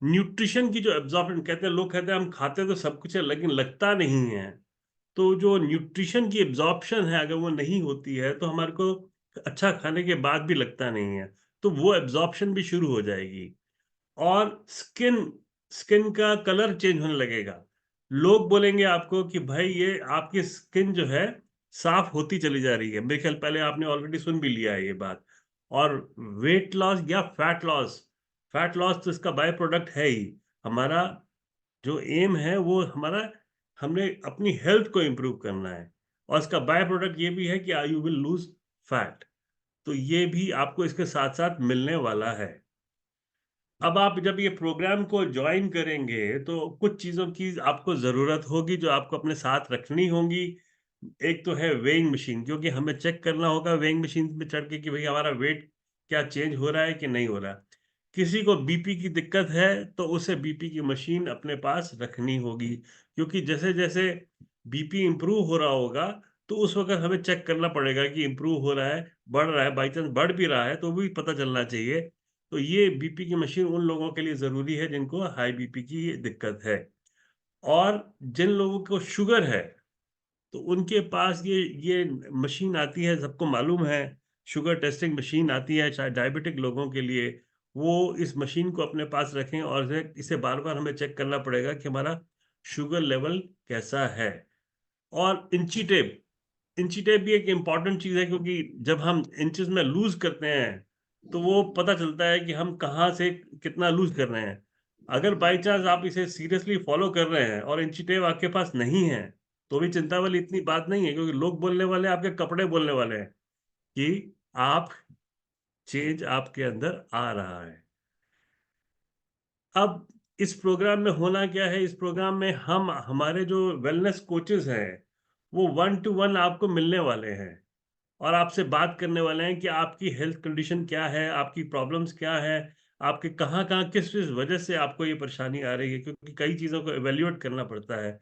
न्यूट्रिशन की जो एब्जॉर्प्शन, कहते हैं लोग कहते हैं हम खाते तो सब कुछ है लेकिन लगता नहीं है। तो जो न्यूट्रिशन की एब्जॉर्प्शन है, अगर वो नहीं होती है तो हमारे को अच्छा खाने के बाद भी लगता नहीं है। तो वो एब्जॉर्प्शन भी शुरू हो जाएगी। और स्किन स्किन का कलर चेंज होने लगेगा। लोग बोलेंगे आपको कि भाई ये आपकी स्किन जो है साफ होती चली जा रही है। मेरे ख्याल पहले आपने ऑलरेडी सुन भी लिया है ये बात। और वेट लॉस या फैट लॉस, फैट लॉस तो इसका बाय प्रोडक्ट है ही। हमारा जो एम है वो हमारा, हमने अपनी हेल्थ को इम्प्रूव करना है, और इसका बाय प्रोडक्ट ये भी है कि यू विल लूज फैट। तो ये भी आपको इसके साथ साथ मिलने वाला है। अब आप जब ये प्रोग्राम को ज्वाइन करेंगे तो कुछ चीज़ों की आपको ज़रूरत होगी जो आपको अपने साथ रखनी होगी। एक तो है वेइंग मशीन, क्योंकि हमें चेक करना होगा वेइंग मशीन में चढ़ के कि भाई हमारा वेट क्या चेंज हो रहा है कि नहीं हो रहा। किसी को बीपी की दिक्कत है तो उसे बीपी की मशीन अपने पास रखनी होगी, क्योंकि जैसे जैसे बीपी इंप्रूव हो रहा होगा तो उस वक्त हमें चेक करना पड़ेगा कि इंप्रूव हो रहा है, बढ़ रहा है, बाई चांस बढ़ भी रहा है तो भी पता चलना चाहिए। तो ये बीपी की मशीन उन लोगों के लिए ज़रूरी है जिनको हाई बीपी की दिक्कत है। और जिन लोगों को शुगर है तो उनके पास ये मशीन आती है, सबको मालूम है, शुगर टेस्टिंग मशीन आती है शायद डायबिटिक लोगों के लिए। वो इस मशीन को अपने पास रखें और इसे बार बार हमें चेक करना पड़ेगा कि हमारा शुगर लेवल कैसा है। और इंची टेप भी एक इम्पॉर्टेंट चीज़ है, क्योंकि जब हम इंचेस में लूज करते हैं तो वो पता चलता है कि हम कहाँ से कितना लूज कर रहे हैं। अगर बाई चांस आप इसे सीरियसली फॉलो कर रहे हैं और इंची टेप आपके पास नहीं है तो भी चिंता वाली इतनी बात नहीं है, क्योंकि लोग बोलने वाले हैं, आपके कपड़े बोलने वाले हैं कि आप चेंज आपके अंदर आ रहा है। अब इस प्रोग्राम में होना क्या है, इस प्रोग्राम में हम हमारे जो वेलनेस कोचेस हैं वो 1-to-1 आपको मिलने वाले हैं और आपसे बात करने वाले हैं कि आपकी हेल्थ कंडीशन क्या है, आपकी प्रॉब्लम्स क्या है, आपके कहाँ कहाँ किस किस वजह से आपको ये परेशानी आ रही है, क्योंकि कई चीज़ों को एवेल्यूएट करना पड़ता है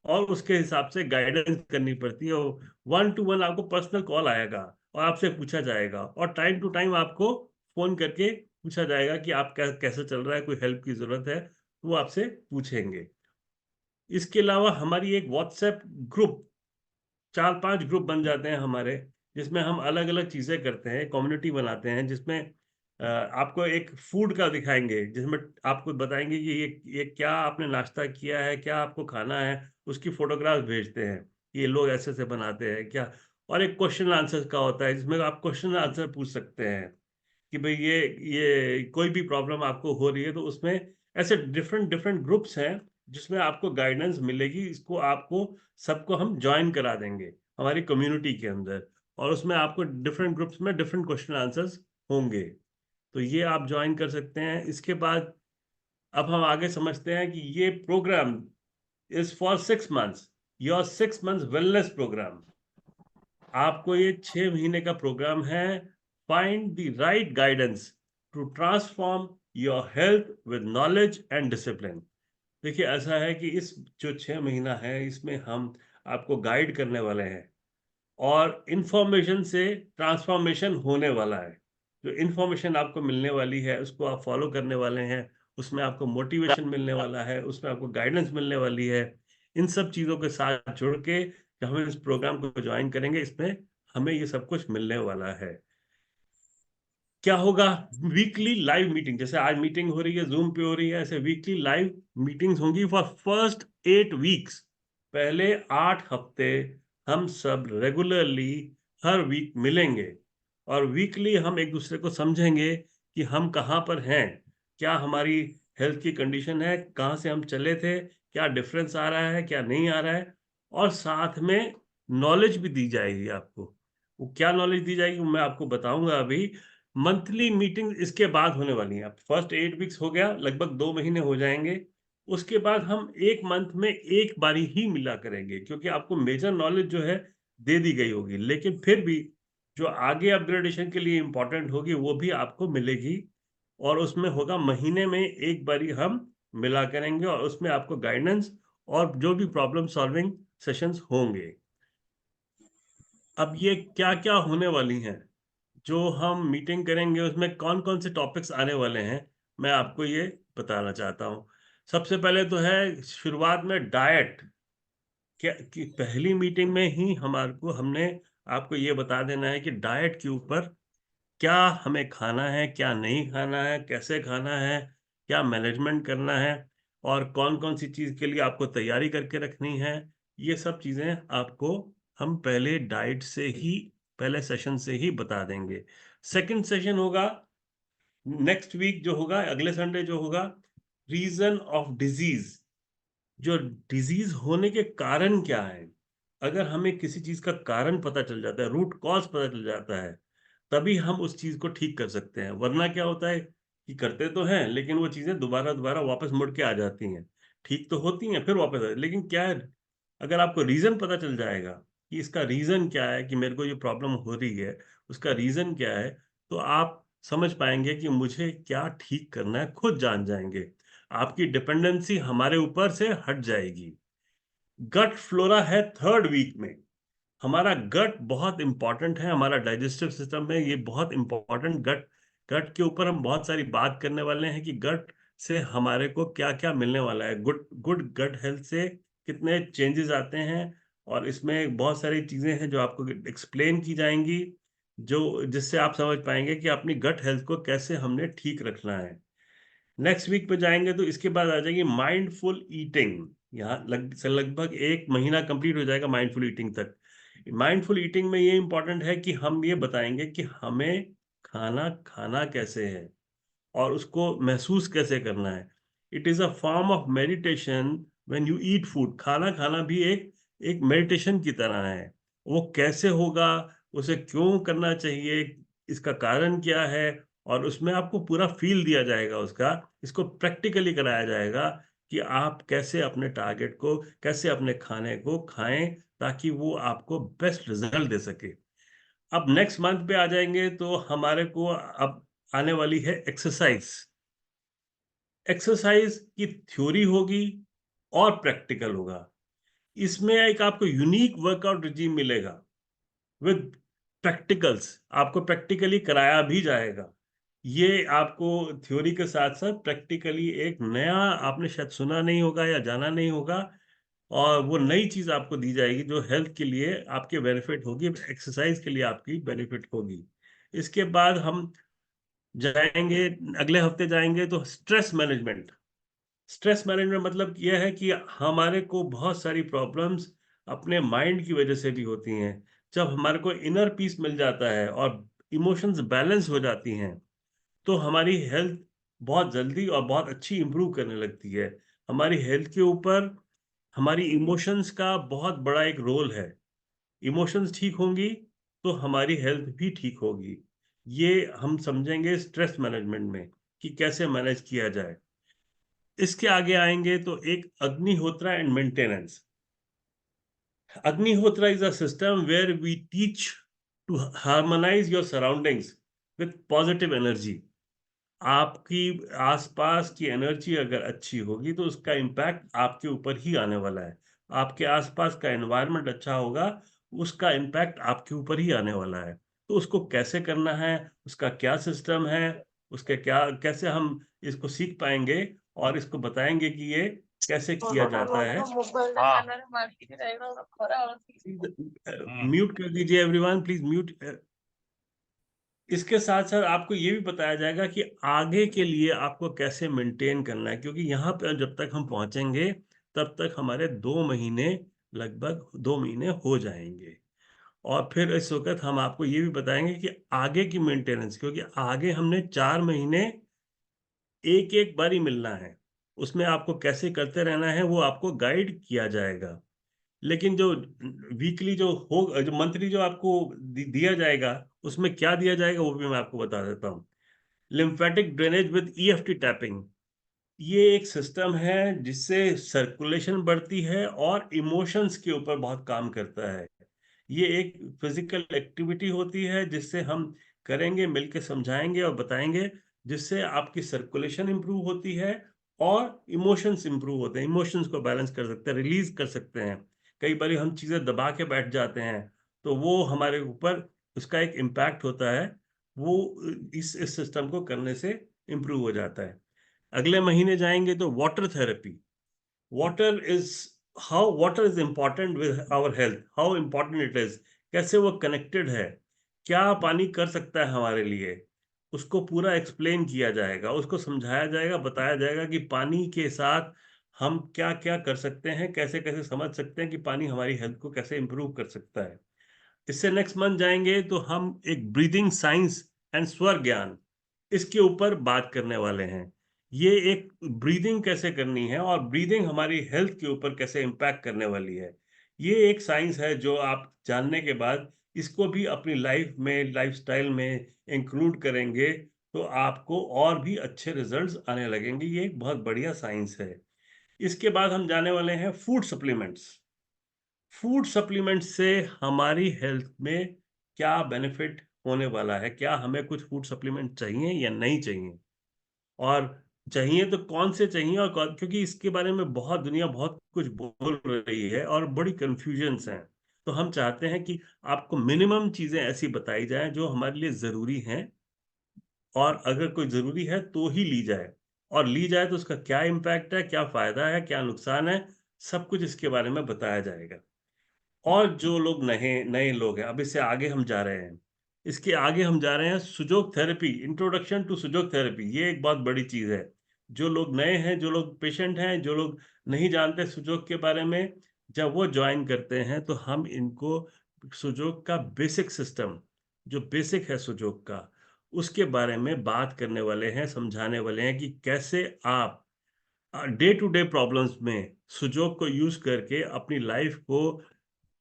और उसके हिसाब से गाइडेंस करनी पड़ती है। 1-to-1 आपको पर्सनल कॉल आएगा और आपसे पूछा जाएगा और टाइम टू टाइम आपको फ़ोन करके पूछा जाएगा कि आप कैसे चल रहा है, कोई हेल्प की ज़रूरत है तो वो आपसे पूछेंगे। इसके अलावा हमारी एक व्हाट्सएप ग्रुप, 4-5 ग्रुप बन जाते हैं हमारे, जिसमें हम अलग-अलग चीज़ें करते हैं, कम्युनिटी बनाते हैं, जिसमें आपको एक फूड का दिखाएँगे, जिसमें आपको बताएँगे कि ये क्या आपने नाश्ता किया है, क्या आपको खाना है, उसकी फ़ोटोग्राफ भेजते हैं। ये लोग ऐसे-ऐसे बनाते हैं क्या, और एक क्वेश्चन आंसर का होता है, जिसमें आप क्वेश्चन आंसर पूछ सकते हैं कि भई ये कोई भी प्रॉब्लम आपको हो रही है, तो उसमें ऐसे डिफरेंट डिफरेंट ग्रुप्स हैं, जिसमें आपको गाइडेंस मिलेगी। इसको आपको सबको हम जॉइन करा देंगे हमारी कम्युनिटी के अंदर और उसमें आपको डिफरेंट ग्रुप्स में डिफरेंट क्वेश्चन आंसर्स होंगे। तो ये आप जॉइन कर सकते हैं। इसके बाद अब हम आगे समझते हैं कि ये program is for 6 months, your 6 months wellness program. आपको ये 6 महीने का प्रोग्राम है, find the right guidance to transform your health with knowledge and discipline. देखिए ऐसा है कि इस जो 6 महीना है इसमें हम आपको गाइड करने वाले हैं और इन्फॉर्मेशन से ट्रांसफॉर्मेशन होने वाला है। जो इन्फॉर्मेशन आपको मिलने वाली है उसको आप फॉलो करने वाले हैं, उसमें आपको मोटिवेशन मिलने वाला है, उसमें आपको गाइडेंस मिलने वाली है। इन सब चीज़ों के साथ जुड़ के जब हम इस प्रोग्राम को ज्वाइन करेंगे, इसमें हमें ये सब कुछ मिलने वाला है। क्या होगा, वीकली लाइव मीटिंग, जैसे आज मीटिंग हो रही है जूम पे हो रही है, ऐसे वीकली लाइव मीटिंग्स होंगी फॉर फर्स्ट 8 वीक्स। पहले 8 हफ्ते हम सब रेगुलरली हर वीक मिलेंगे और वीकली हम एक दूसरे को समझेंगे कि हम कहाँ पर हैं, क्या हमारी हेल्थ की कंडीशन है, कहाँ से हम चले थे, क्या डिफरेंस आ रहा है, क्या नहीं आ रहा है, और साथ में नॉलेज भी दी जाएगी आपको। वो क्या नॉलेज दी जाएगी वो मैं आपको बताऊंगा अभी। मंथली मीटिंग इसके बाद होने वाली है। अब फर्स्ट 8 वीक्स हो गया, लगभग 2 महीने हो जाएंगे। उसके बाद हम 1 मंथ में एक बारी ही मिला करेंगे, क्योंकि आपको मेजर नॉलेज जो है दे दी गई होगी, लेकिन फिर भी जो आगे अपग्रेडेशन के लिए इम्पोर्टेंट होगी वो भी आपको मिलेगी और उसमें होगा महीने में एक बारी हम मिला करेंगे और उसमें आपको गाइडेंस और जो भी प्रॉब्लम सॉल्विंग सेशंस होंगे। अब ये क्या-क्या होने वाली हैं, जो हम मीटिंग करेंगे उसमें कौन-कौन से टॉपिक्स आने वाले हैं, मैं आपको ये बताना चाहता हूँ। सबसे पहले तो है शुरुआत में डाइट, क्या कि पहली मीटिंग में ही हमने आपको ये बता देना है कि डाइट के ऊपर क्या हमें खाना है, क्या नहीं खाना है, कैसे खाना है, क्या मैनेजमेंट करना है और कौन-कौन सी चीज़ के लिए आपको तैयारी करके रखनी है। ये सब चीज़ें आपको हम पहले सेशन से ही बता देंगे। सेकंड सेशन होगा नेक्स्ट वीक जो होगा, अगले संडे जो होगा, रीजन ऑफ डिजीज, जो डिजीज होने के कारण क्या है। अगर हमें किसी चीज का कारण पता चल जाता है, रूट कॉज पता चल जाता है, तभी हम उस चीज को ठीक कर सकते हैं। वरना क्या होता है कि करते तो हैं लेकिन वो चीजें दोबारा दोबारा वापस मुड़ के आ जाती हैं। ठीक तो होती हैं फिर वापस लेकिन क्या है, अगर आपको रीजन पता चल जाएगा कि इसका रीजन क्या है, कि मेरे को ये प्रॉब्लम हो रही है, उसका रीजन क्या है, तो आप समझ पाएंगे कि मुझे क्या ठीक करना है, खुद जान जाएंगे। आपकी डिपेंडेंसी हमारे ऊपर से हट जाएगी। गट फ्लोरा है थर्ड वीक में। हमारा गट बहुत इंपॉर्टेंट है, हमारा डाइजेस्टिव सिस्टम में ये बहुत इंपॉर्टेंट गट, गट के ऊपर हम बहुत सारी बात करने वाले हैं कि गट से हमारे को क्या क्या मिलने वाला है, गुड गुड गट हेल्थ से कितने चेंजेस आते हैं। और इसमें बहुत सारी चीजें हैं जो आपको एक्सप्लेन की जाएंगी, जो जिससे आप समझ पाएंगे कि अपनी गट हेल्थ को कैसे हमने ठीक रखना है। नेक्स्ट वीक पे जाएंगे तो इसके बाद आ जाएगी माइंडफुल ईटिंग। यहाँ लगभग एक महीना कंप्लीट हो जाएगा माइंडफुल ईटिंग तक। माइंडफुल ईटिंग में ये इंपॉर्टेंट है कि हम ये बताएंगे कि हमें खाना खाना कैसे है और उसको महसूस कैसे करना है। It is a form of meditation when you eat food. खाना खाना भी एक एक मेडिटेशन की तरह है। वो कैसे होगा, उसे क्यों करना चाहिए, इसका कारण क्या है, और उसमें आपको पूरा फील दिया जाएगा उसका। इसको प्रैक्टिकली कराया जाएगा कि आप कैसे अपने टारगेट को, कैसे अपने खाने को खाएं ताकि वो आपको बेस्ट रिजल्ट दे सके। अब नेक्स्ट मंथ पे आ जाएंगे तो हमारे को अब आने वाली है एक्सरसाइज। एक्सरसाइज की थ्योरी होगी और प्रैक्टिकल होगा। इसमें एक आपको यूनिक वर्कआउट रिजीम मिलेगा विद प्रैक्टिकल्स। आपको प्रैक्टिकली कराया भी जाएगा। ये आपको थ्योरी के साथ साथ प्रैक्टिकली एक नया, आपने शायद सुना नहीं होगा या जाना नहीं होगा, और वो नई चीज आपको दी जाएगी जो हेल्थ के लिए आपके बेनिफिट होगी, एक्सरसाइज के लिए आपकी बेनिफिट होगी। इसके बाद हम जाएंगे, अगले हफ्ते जाएंगे तो स्ट्रेस मैनेजमेंट। स्ट्रेस मैनेजमेंट मतलब यह है कि हमारे को बहुत सारी प्रॉब्लम्स अपने माइंड की वजह से भी होती हैं। जब हमारे को इनर पीस मिल जाता है और इमोशंस बैलेंस हो जाती हैं तो हमारी हेल्थ बहुत जल्दी और बहुत अच्छी इंप्रूव करने लगती है। हमारी हेल्थ के ऊपर हमारी इमोशंस का बहुत बड़ा एक रोल है। इमोशंस ठीक होंगी तो हमारी हेल्थ भी ठीक होगी। ये हम समझेंगे स्ट्रेस मैनेजमेंट में कि कैसे मैनेज किया जाए। इसके आगे आएंगे तो एक Agnihotra and maintenance. Agnihotra is a system where we teach to harmonize your surroundings with positive energy. आपकी आसपास की एनर्जी अगर अच्छी होगी तो उसका इम्पैक्ट आपके ऊपर ही आने वाला है। आपके आसपास का एनवायरनमेंट अच्छा होगा, उसका इम्पैक्ट आपके ऊपर ही आने वाला है। तो उसको कैसे करना है, उसका क्या सिस्टम है, उसके क्या, कैसे हम इसको सीख पाएंगे और इसको बताएंगे कि ये कैसे किया जाता है। म्यूट कर दीजिए एवरीवन, प्लीज म्यूट। इसके साथ साथ आपको ये भी बताया जाएगा कि आगे के लिए आपको कैसे मेंटेन करना है, क्योंकि यहाँ पे जब तक हम पहुंचेंगे तब तक हमारे 2 महीने, लगभग 2 महीने हो जाएंगे। और फिर इस वक्त हम आपको ये भी बताएंगे कि आगे की मेंटेनेंस, क्योंकि आगे हमने 4 महीने एक एक बारी मिलना है, उसमें आपको कैसे करते रहना है वो आपको गाइड किया जाएगा। लेकिन जो वीकली जो हो, जो मंथली जो आपको दिया जाएगा, उसमें क्या दिया जाएगा वो भी मैं आपको बता देता हूँ। Lymphatic drainage with EFT tapping, ये एक सिस्टम है जिससे सर्कुलेशन बढ़ती है और इमोशंस के ऊपर बहुत काम करता है। ये एक फिजिकल एक्टिविटी होती है जिससे हम करेंगे, मिलके समझाएंगे और बताएंगे, जिससे आपकी सर्कुलेशन इंप्रूव होती है और इमोशंस इंप्रूव होते हैं। इमोशंस को बैलेंस कर सकते हैं, रिलीज कर सकते हैं। कई बार हम चीज़ें दबा के बैठ जाते हैं तो वो हमारे ऊपर उसका एक इम्पैक्ट होता है, वो इस सिस्टम को करने से इंप्रूव हो जाता है। अगले महीने जाएंगे तो water therapy. Water is how water is important with our health, how important it is, कैसे वो कनेक्टेड है, क्या पानी कर सकता है हमारे लिए, उसको पूरा एक्सप्लेन किया जाएगा, उसको समझाया जाएगा, बताया जाएगा कि पानी के साथ हम क्या क्या कर सकते हैं, कैसे कैसे समझ सकते हैं कि पानी हमारी हेल्थ को कैसे इंप्रूव कर सकता है। इससे नेक्स्ट मंथ जाएंगे तो हम एक ब्रीदिंग साइंस एंड स्वर ज्ञान, इसके ऊपर बात करने वाले हैं। ये एक ब्रीदिंग कैसे करनी है और ब्रीदिंग हमारी हेल्थ के ऊपर कैसे इम्पैक्ट करने वाली है, ये एक साइंस है जो आप जानने के बाद इसको भी अपनी लाइफ में, लाइफस्टाइल में इंक्लूड करेंगे तो आपको और भी अच्छे रिजल्ट्स आने लगेंगे। ये एक बहुत बढ़िया साइंस है। इसके बाद हम जाने वाले हैं फूड सप्लीमेंट्स। फूड सप्लीमेंट से हमारी हेल्थ में क्या बेनिफिट होने वाला है, क्या हमें कुछ फूड सप्लीमेंट चाहिए या नहीं चाहिए, और चाहिए तो कौन से चाहिए और क्योंकि इसके बारे में बहुत दुनिया बहुत कुछ बोल रही है और बड़ी कंफ्यूजन्स हैं। तो हम चाहते हैं कि आपको मिनिमम चीजें ऐसी बताई जाएं जो हमारे लिए जरूरी हैं, और अगर कोई जरूरी है तो ही ली जाए, और ली जाए तो उसका क्या इम्पैक्ट है, क्या फायदा है, क्या नुकसान है, सब कुछ इसके बारे में बताया जाएगा। और जो लोग नए नए लोग हैं, अब इससे आगे हम जा रहे हैं, इसके आगे हम जा रहे हैं Sujok therapy, introduction to Sujok therapy. ये एक बहुत बड़ी चीज है। जो लोग नए हैं, जो लोग पेशेंट हैं, जो लोग नहीं जानते सुजोग के बारे में, जब वो ज्वाइन करते हैं तो हम इनको सुजोग का बेसिक सिस्टम, जो बेसिक है सुजोग का, उसके बारे में बात करने वाले हैं, समझाने वाले हैं कि कैसे आप डे टू डे प्रॉब्लम्स में सुजोग को यूज करके अपनी लाइफ को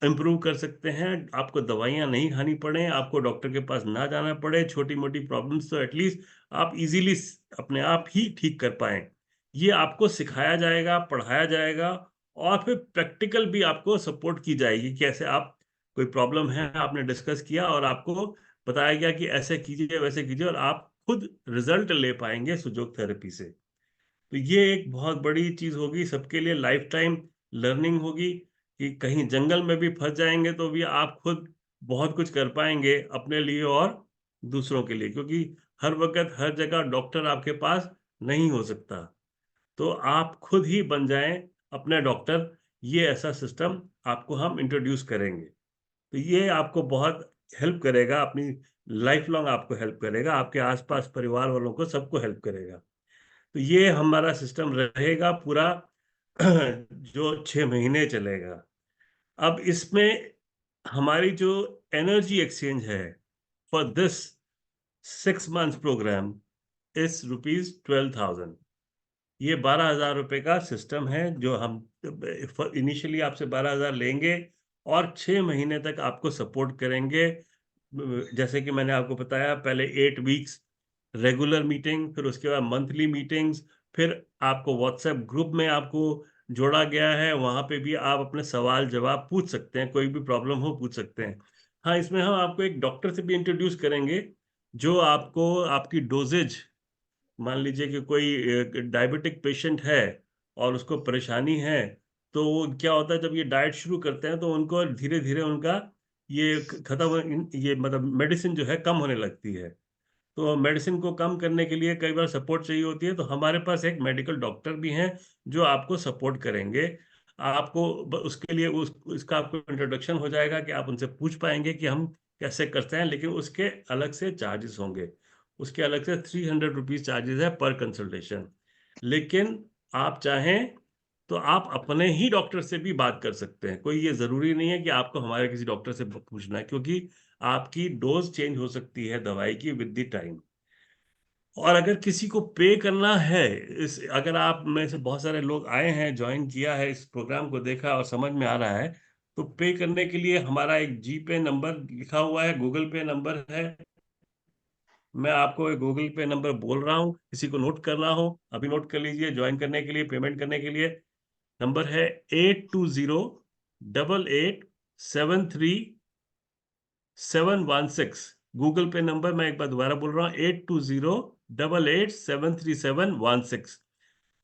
इम्प्रूव कर सकते हैं। आपको दवाइयाँ नहीं खानी पड़े, आपको डॉक्टर के पास ना जाना पड़े, छोटी-मोटी प्रॉब्लम्स तो एटलीस्ट आप इज़िली अपने आप ही ठीक कर पाएँ। ये आपको सिखाया जाएगा, पढ़ाया जाएगा, और फिर प्रैक्टिकल भी आपको सपोर्ट की जाएगी। कैसे आप, कोई प्रॉब्लम है, आपने डिस्कस किया और आपको बताया गया कि ऐसे कीजिए, वैसे कीजिए, और आप खुद रिजल्ट ले पाएँगे सुजोग थेरेपी से। तो ये एक बहुत बड़ी चीज़ होगी सबके लिए, लाइफ टाइम लर्निंग होगी कि कहीं जंगल में भी फंस जाएंगे तो भी आप खुद बहुत कुछ कर पाएंगे अपने लिए और दूसरों के लिए, क्योंकि हर वक्त हर जगह डॉक्टर आपके पास नहीं हो सकता। तो आप खुद ही बन जाएं अपने डॉक्टर, ये ऐसा सिस्टम आपको हम इंट्रोड्यूस करेंगे। तो ये आपको बहुत हेल्प करेगा, अपनी लाइफ लॉन्ग आपको हेल्प करेगा, आपके आसपास परिवार वालों को सबको हेल्प करेगा। तो ये हमारा सिस्टम रहेगा पूरा जो 6 महीने चलेगा। अब इसमें हमारी जो एनर्जी एक्सचेंज है for this 6 months program is ₹12,000। ये 12,000 रुपए का सिस्टम है जो हम इनिशियली आपसे 12,000 लेंगे और 6 महीने तक आपको सपोर्ट करेंगे। जैसे कि मैंने आपको बताया, पहले 8 वीक्स रेगुलर मीटिंग, फिर उसके बाद मंथली मीटिंग्स, फिर आपको व्हाट्सएप ग्रुप में आपको जोड़ा गया है, वहाँ पे भी आप अपने सवाल जवाब पूछ सकते हैं, कोई भी प्रॉब्लम हो पूछ सकते हैं। हाँ, इसमें हम आपको एक डॉक्टर से भी इंट्रोड्यूस करेंगे जो आपको आपकी डोजेज, मान लीजिए कि कोई डायबिटिक पेशेंट है और उसको परेशानी है, तो वो क्या होता है, जब ये डाइट शुरू करते हैं तो उनको धीरे-धीरे उनका ये खत्म, ये मतलब मेडिसिन जो है कम होने लगती है। तो मेडिसिन को कम करने के लिए कई बार सपोर्ट चाहिए होती है, तो हमारे पास एक मेडिकल डॉक्टर भी हैं जो आपको सपोर्ट करेंगे। आपको उसके लिए उसका आपको इंट्रोडक्शन हो जाएगा कि आप उनसे पूछ पाएंगे कि हम कैसे करते हैं, लेकिन उसके अलग से चार्जेस होंगे। उसके अलग से ₹300 चार्जेस है पर कंसल्टेशन। लेकिन आप चाहें तो आप अपने ही डॉक्टर से भी बात कर सकते हैं। कोई ये ज़रूरी नहीं है कि आपको हमारे किसी डॉक्टर से पूछना है, क्योंकि आपकी डोज़ चेंज हो सकती है दवाई की विद द टाइम। और अगर किसी को पे करना है, इस अगर आप में से बहुत सारे लोग आए हैं, जॉइन किया है, इस प्रोग्राम को देखा और समझ में आ रहा है, तो पे करने के लिए हमारा एक जीपे नंबर लिखा हुआ है, गूगल पे नंबर है। मैं आपको एक गूगल पे नंबर बोल रहा हूँ, किसी को नोट करना हो अभी नोट कर लीजिए। ज्वाइन करने के लिए, पेमेंट करने के लिए नंबर है 8208873716। गूगल पे नंबर मैं एक बार दोबारा बोल रहा हूँ, 8208873716।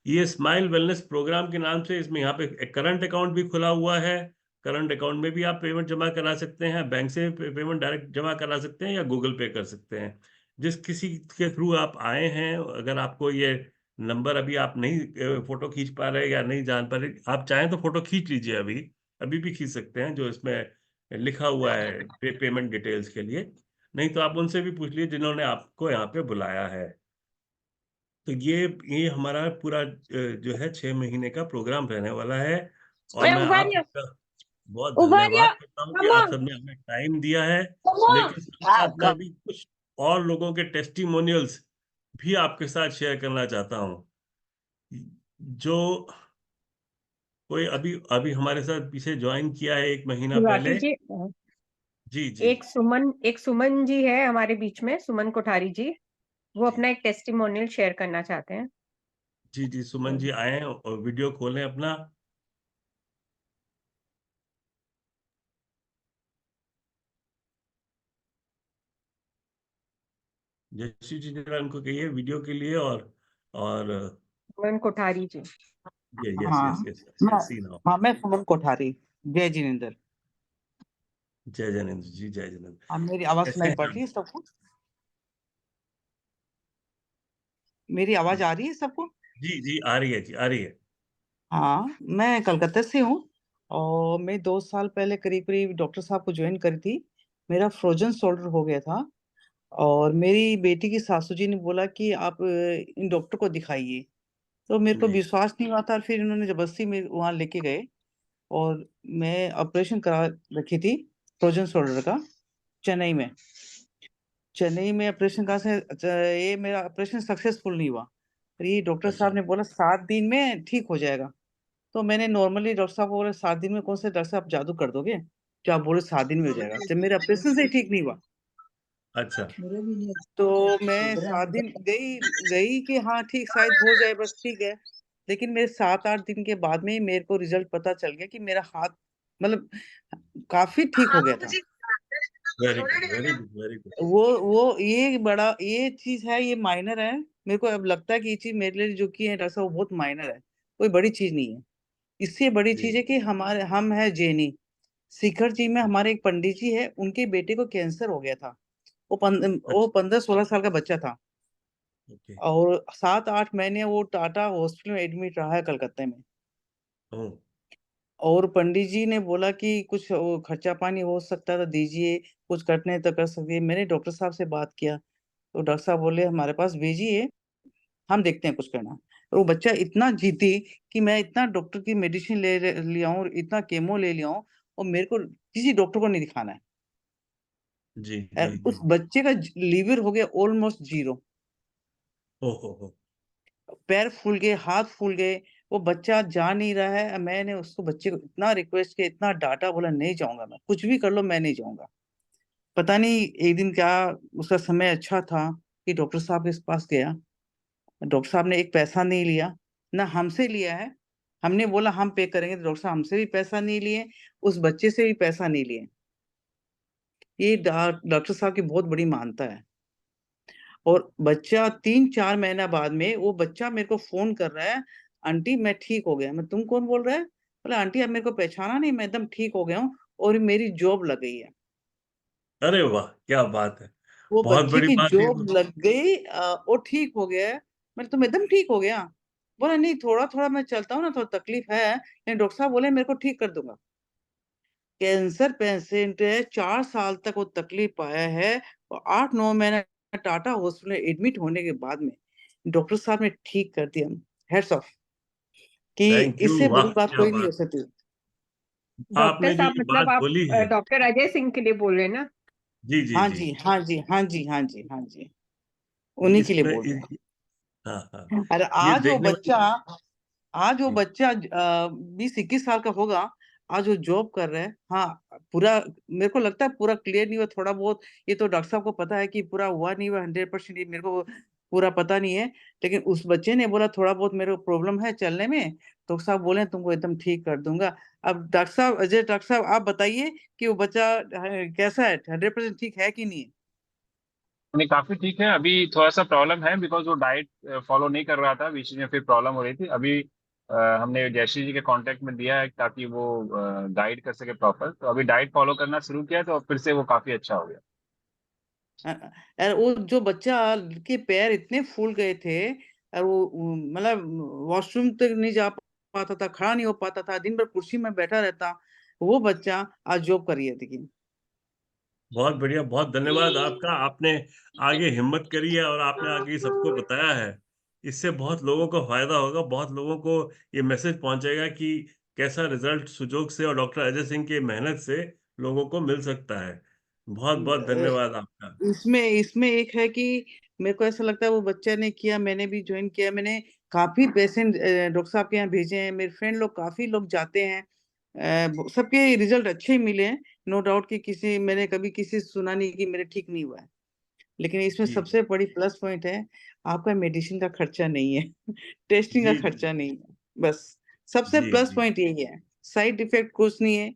ये स्माइल वेलनेस प्रोग्राम के नाम से, इसमें यहाँ पे एक करंट अकाउंट भी खुला हुआ है। करंट अकाउंट में भी आप पेमेंट जमा करा सकते हैं, बैंक से पेमेंट डायरेक्ट जमा करा सकते हैं या गूगल पे कर सकते हैं। जिस किसी के थ्रू आप आए हैं, अगर आपको ये नंबर अभी आप नहीं फोटो खींच पा रहे या नहीं जान पा रहे, आप चाहें तो फोटो खींच लीजिए, अभी अभी भी खींच सकते हैं, जो इसमें लिखा हुआ है पेमेंट डिटेल्स के लिए। नहीं तो आप उनसे भी पूछ लीजिए जिन्होंने आपको यहाँ पे बुलाया है। तो ये हमारा पूरा जो है 6 महीने का प्रोग्राम रहने वाला है। और मैं आप सबका बहुत धन्यवाद करता हूँ कि आप सबने हमें टाइम दिया है। लेकिन साथ साथ मैं भी कुछ और लोगों के टेस्टिमोनियल्स भी आपके साथ शेयर करना चाहता हूँ। जो कोई अभी अभी हमारे साथ पीछे ज्वाइन किया है 1 महीना गुलाटी पहले। जी, जी जी एक सुमन जी है हमारे बीच में, सुमन कोठारी जी। वो जी अपना एक टेस्टिमोनियल शेयर करना चाहते हैं। जी जी सुमन जी आए हैं और वीडियो खोलें अपना। जयश्री जी जरा उनको कहिए वीडियो के लिए। और सुमन कोठारी जी। यस हाँ यस यस मैं सी नाउ। हाँ मैं सुमन कोठारी। जय जिनेंद्र। जय जनेन्द्र जी, जय जनेन्द्र। हाँ मेरी आवाज कैसे सुनाई हैं पड़ आप? रही है सबको? मेरी आवाज आ रही है सबको? जी जी आ रही है जी, आ रही है। हाँ मैं कलकत्ता से हूँ और मैं 2 साल पहले करीब करीब डॉक्टर साहब को ज्वाइन करी थी। मेरा फ्रोजन शोल्डर हो गया था और मेरी बेटी की सासू जी ने बोला कि आप इन डॉक्टर को दिखाइए। तो मेरे को जी विश्वास नहीं हुआ था, फिर इन्होंने जबरदस्ती मेरे वहां लेके गए और मैं ऑपरेशन करा रखी थी फ्रोजन शोल्डर का चेन्नई में। चेन्नई में ऑपरेशन कहाँ से ये मेरा ऑपरेशन सक्सेसफुल नहीं हुआ। फिर ये डॉक्टर अच्छा साहब ने बोला 7 दिन में ठीक हो जाएगा। तो मैंने नॉर्मली डॉक्टर साहब को बोला 7 दिन में कौन से डॉक्टर साहब जादू कर दोगे, जो आप बोले 7 दिन में हो जाएगा, जब मेरे ऑपरेशन से ही ठीक नहीं हुआ। अच्छा तो मैं 7 दिन गई गई कि हाँ ठीक शायद हो जाए, बस ठीक है। लेकिन मेरे 7-8 दिन के बाद में ही मेरे को रिजल्ट पता चल गया कि मेरा हाथ मतलब काफी ठीक हो गया था। Very good very good very good. वो ये बड़ा ये चीज है, ये माइनर है। मेरे को अब लगता है कि ये चीज मेरे लिए जो की है डॉक्टर साहब वो बहुत माइनर है, कोई बड़ी चीज नहीं है। इससे बड़ी जी चीज है कि हमारे हम है जैनी शिखर जी में हमारे एक पंडित जी है, उनके बेटे को कैंसर हो गया था। वो अच्छा 15-16 साल का बच्चा था ओके। और 7-8 महीने वो टाटा हॉस्पिटल में एडमिट रहा है कलकत्ते में। ओह और पंडित जी ने बोला कि कुछ खर्चा पानी हो सकता था दीजिए, कुछ कटने तो कर सकते। मैंने डॉक्टर साहब से बात किया तो डॉक्टर साहब बोले हमारे पास भेजिए, हम देखते हैं कुछ करना। और वो बच्चा इतना जिद्दी कि मैं इतना डॉक्टर की मेडिसिन ले लिया हूँ, इतना केमो ले लिया हूँ और मेरे को किसी डॉक्टर को नहीं दिखाना है। जी और जी उस जी। बच्चे का लीवर हो गया ऑलमोस्ट जीरो। ओहो पैर फूल गए, हाथ फूल गए, वो बच्चा जा नहीं रहा है। मैंने उसको बच्चे को इतना रिक्वेस्ट किया, इतना डांटा, बोला नहीं जाऊंगा, मैं कुछ भी कर लो मैं नहीं जाऊंगा। पता नहीं एक दिन क्या उसका समय अच्छा था कि डॉक्टर साहब के पास गया। डॉक्टर साहब ने एक पैसा नहीं लिया, ना हमसे लिया है। हमने बोला हम पे करेंगे तो डॉक्टर साहब हमसे भी पैसा नहीं लिए, उस बच्चे से भी पैसा नहीं लिए। ये डॉक्टर साहब की बहुत बड़ी मानता है। और बच्चा 3-4 महीना बाद में वो बच्चा मेरे को फोन कर रहा है, आंटी मैं ठीक हो गया। मैं तुम कौन बोल रहा है? बोला आंटी आप मेरे को पहचाना नहीं, मैं एकदम ठीक हो गया हूँ और मेरी जॉब लग गई है। अरे वाह क्या बात है। वो बहुत बच्चे बड़ी की बात है जॉब लग गई, वो ठीक हो गया है। मैं तुम एकदम ठीक हो गया? बोला नहीं थोड़ा थोड़ा मैं चलता हूँ ना, थोड़ा तकलीफ है, लेकिन डॉक्टर साहब बोले मेरे को ठीक कर दूंगा। कैंसर पेशेंट है, 4 साल तक वो तकलीफ पाया है और 8-9 महीना टाटा हॉस्पिटल में एडमिट होने के बाद में डॉक्टर साहब ने ठीक कर दिया। हेड्स ऑफ कि थैंक यू इससे वाह बड़ी बात क्या कोई नहीं हो बात। सकती। डॉक्टर आपने जो साहब ये मतलब बात आप बोली है। डॉक्टर अजय सिंह के लिए बोल रहे हैं ना? जी जी हाँ जी। जी हाँ जी हाँ जी हाँ जी हाँ जी, उन्हीं के लिए इसमें बोल रहे हाँ हाँ। हैं। अरे ये आज वो देखने वाली। बच्चा आज वो जी बच्चा 20-21 साल का होगा। आज वो जॉब कर रहा है। हाँ पूरा मेरे को लगता है पूरा क्लियर नहीं हुआ, थोड़ा बहुत ये तो डॉक्टर साहब को पता है कि पूरा हुआ नहीं हुआ 100%, ये मेरे को पूरा पता नहीं है। लेकिन उस बच्चे ने बोला थोड़ा बहुत मेरे को प्रॉब्लम है चलने में, तो डॉक्टर साहब बोले तुमको एकदम ठीक कर दूंगा। अब डॉक्टर साहब डॉक्टर साहब आप बताइए कि वो बच्चा कैसा है, 100% ठीक है कि नहीं? नहीं, काफी ठीक है। अभी थोड़ा सा प्रॉब्लम है बिकॉज वो डाइट फॉलो नहीं कर रहा था, बीच में फिर प्रॉब्लम हो रही थी। अभी हमने जयश्री जी के कांटेक्ट में दिया है ताकि वो गाइड कर सके प्रॉपर, तो अभी डाइट फॉलो करना शुरू किया तो फिर से वो काफी अच्छा हो गया। और वो जो बच्चा के पैर इतने फूल गए थे और वो मतलब वॉशरूम तक नहीं जा पाता था, खड़ा नहीं हो पाता था, दिन भर कुर्सी में बैठा रहता। वो बच्चा आज जॉब कर रही है देखिए। बहुत बढ़िया, बहुत धन्यवाद आपका। आपने आगे हिम्मत करी है और आपने आगे सबको बताया है। इससे बहुत लोगों को फायदा होगा, बहुत लोगों को ये मैसेज पहुंचेगा कि कैसा रिजल्ट सुजोग से और डॉक्टर अजय सिंह की मेहनत से लोगों को मिल सकता है। बहुत बहुत धन्यवाद आपका। इसमें इसमें एक है कि मेरे को ऐसा लगता है वो बच्चा ने किया, मैंने भी ज्वाइन किया, मैंने काफी पेशेंट डॉक्टर साहब के यहाँ भेजे हैं, मेरे फ्रेंड लोग काफी लोग जाते हैं, सबके रिजल्ट अच्छे ही मिले हैं। नो डाउट कि किसी मैंने कभी किसी से सुना नहीं कि मेरे ठीक नहीं हुआ है। लेकिन इसमें जी सबसे बड़ी प्लस पॉइंट है, आपका मेडिसिन का खर्चा नहीं है, टेस्टिंग का जी खर्चा नहीं है, बस सबसे जी प्लस जी पॉइंट यही है। साइड इफेक्ट कुछ नहीं है।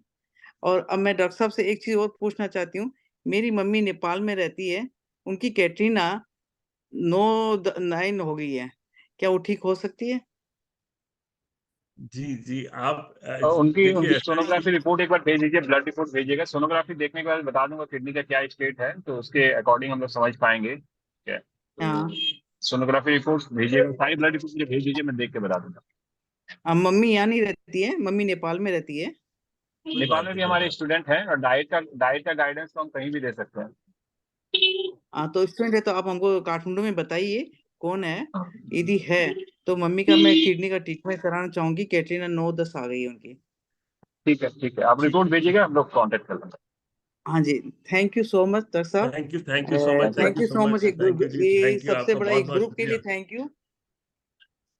और अब मैं डॉक्टर साहब से एक चीज और पूछना चाहती हूँ, मेरी मम्मी नेपाल में रहती है, उनकी कैटरीना 9 हो गई है, क्या वो ठीक हो सकती है? जी जी आप उनकी देखिए उनकी ऐसा है सोनोग्राफी कि रिपोर्ट एक बार भेज दीजिए, ब्लड रिपोर्ट भेजिएगा। सोनोग्राफी देखने के बाद बता दूंगा किडनी का क्या स्टेट है, तो उसके अकॉर्डिंग हम लोग समझ पाएंगे। ठीक है, हाँ। तो सोनोग्राफी रिपोर्ट भेजिएगा, सारी ब्लड रिपोर्ट मुझे भेज दीजिए, मैं देख के बता दूंगा। अब मम्मी यहाँ नहीं रहती है, मम्मी नेपाल में रहती है। कोई नेपाल बात में है, भी कोई हमारे बात स्टूडेंट हैं, और डाइट का गाइडेंस तो हम कहीं भी दे सकते हैं। हाँ तो स्टूडेंट है तो आप हमको काठमांडू में बताइए कौन है, यदि है तो मम्मी का मैं किडनी का ट्रीटमेंट कराना चाहूंगी। कैटरीना 9-10 आ गई है उनकी। ठीक है, ठीक है, आप जी रिपोर्ट भेजिएगा, हम लोग कांटेक्ट कर लेंगे। हाँ जी। Thank you so much doctor साहब। Thank you so much, thank thank you. You so much, एक थैंक यू जी, ये थैंक यू सबसे आपका बड़ा बहुत एक बहुत ग्रुप के लिए शुक्रिया। Thank you.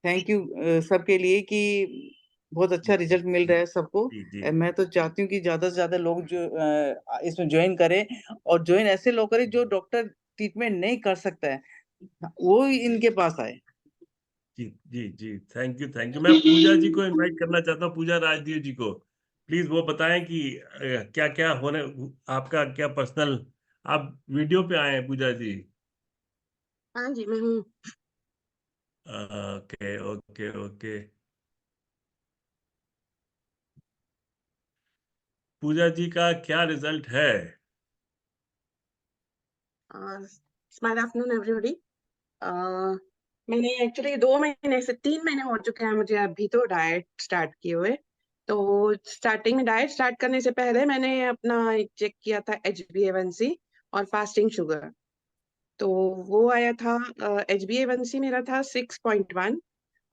थैंक यू सबके लिए कि बहुत अच्छा रिजल्ट मिल रहा है सबको। जी जी मैं तो चाहती हूँ कि ज्यादा से ज्यादा लोग जो इसमें ज्वाइन करें, और ज्वाइन ऐसे लोग करें जो डॉक्टर ट्रीटमेंट नहीं कर सकता है, वो इनके पास आए। जी जी जी थैंक यू। मैं पूजा जी को इनवाइट करना चाहता हूँ, पूजा राजदीप जी को। प्लीज वो बताएं कि क्या क्या होने, आपका क्या पर्सनल, आप वीडियो पे आए हैं पूजा जी? हाँ जी, मैं हूँ। Okay okay okay. Puja ji का क्या रिजल्ट है? Smile afternoon everybody. मैंने एक्चुअली 2 महीने से 3 महीने हो चुके हैं मुझे अभी तो डाइट स्टार्ट किए हुए। तो स्टार्टिंग में डाइट स्टार्ट करने से पहले मैंने अपना चेक किया था HbA1c और फास्टिंग शुगर। तो वो आया था, HbA1c मेरा था 6.1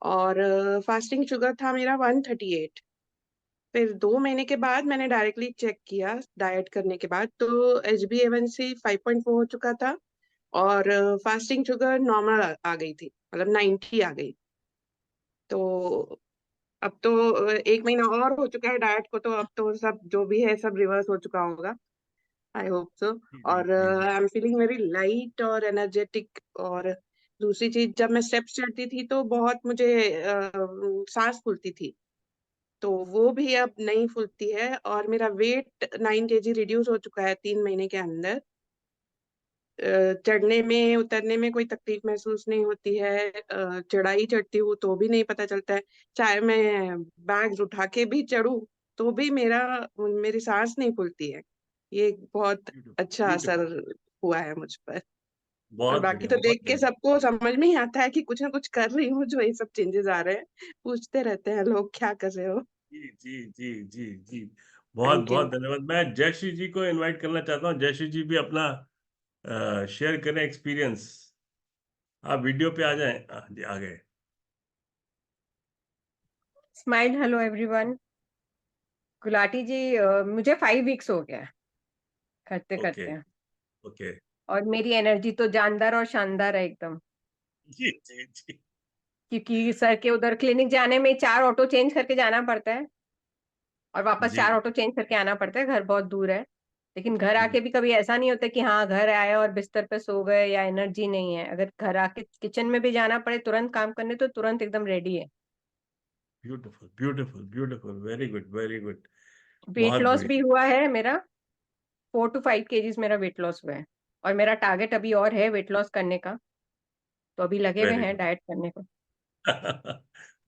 और फास्टिंग शुगर था मेरा 138। फिर 2 महीने के बाद मैंने डायरेक्टली चेक किया डाइट करने के बाद, तो HbA1c 5.4 हो चुका था और फास्टिंग शुगर नॉर्मल आ गई थी, मतलब 90 आ गई। तो अब तो 1 महीना और हो चुका है डाइट को, तो अब तो सब जो भी है सब रिवर्स हो चुका होगा, आई होप सो। जी जी और जी I am feeling very light और एनर्जेटिक। और दूसरी चीज, जब मैं स्टेप्स चढ़ती थी तो बहुत मुझे सांस फूलती थी, तो वो भी अब नहीं फूलती है। और मेरा वेट 9 kg रिड्यूस हो चुका है 3 महीने के अंदर। चढ़ने में उतरने में कोई तकलीफ महसूस नहीं होती है। चढ़ाई चढ़ती हूँ तो भी नहीं पता चलता है, चाहे मैं बैग्स उठा के भी चढ़ूं तो भी मेरी सांस नहीं फूलती है। ये एक बहुत अच्छा ब्यूटीफुल, असर हुआ है मुझ पर। और बहुत बाकी बढ़िया तो बहुत देख के बढ़िया। सबको समझ में ही आता है कि कुछ ना कुछ कर रही हूँ, जो ये सब चेंजेस आ रहे हैं। पूछते रहते हैं लोग क्या कर रहे हो। जी जी जी जी जी बहुत थैंक बहुत यू। धन्यवाद। मैं जयश्री जी को इनवाइट करना चाहता हूँ, जयश्री जी भी अपना शेयर करें एक्सपीरियंस। आप वीडियो पे आ जाएं। जी आ गए। Smile, hello everyone. Gulati ji, मुझे 5 वीक्स हो गया है करते ओके करते, ओके। और मेरी एनर्जी तो जानदार और शानदार है एकदम। जी जी जी क्योंकि सर के उधर क्लिनिक जाने में 4 ऑटो चेंज करके जाना पड़ता है, और वापस जी 4 ऑटो चेंज करके आना पड़ता है, घर बहुत दूर है। लेकिन घर जी आके भी कभी ऐसा नहीं होता कि हाँ घर आए और बिस्तर पे सो गए या एनर्जी नहीं है। अगर घर आके किचन में भी जाना पड़े तुरंत काम करने, तो तुरंत एकदम रेडी है। Beautiful beautiful beautiful, very good very good. Weight बहुत लॉस भी बढ़िया। हुआ है मेरा, 4 to 5 kgs मेरा वेट लॉस हुआ है। और मेरा टारगेट अभी और है वेट लॉस करने का, तो अभी लगे हुए वेरी हैं गुड। डाइट करने को।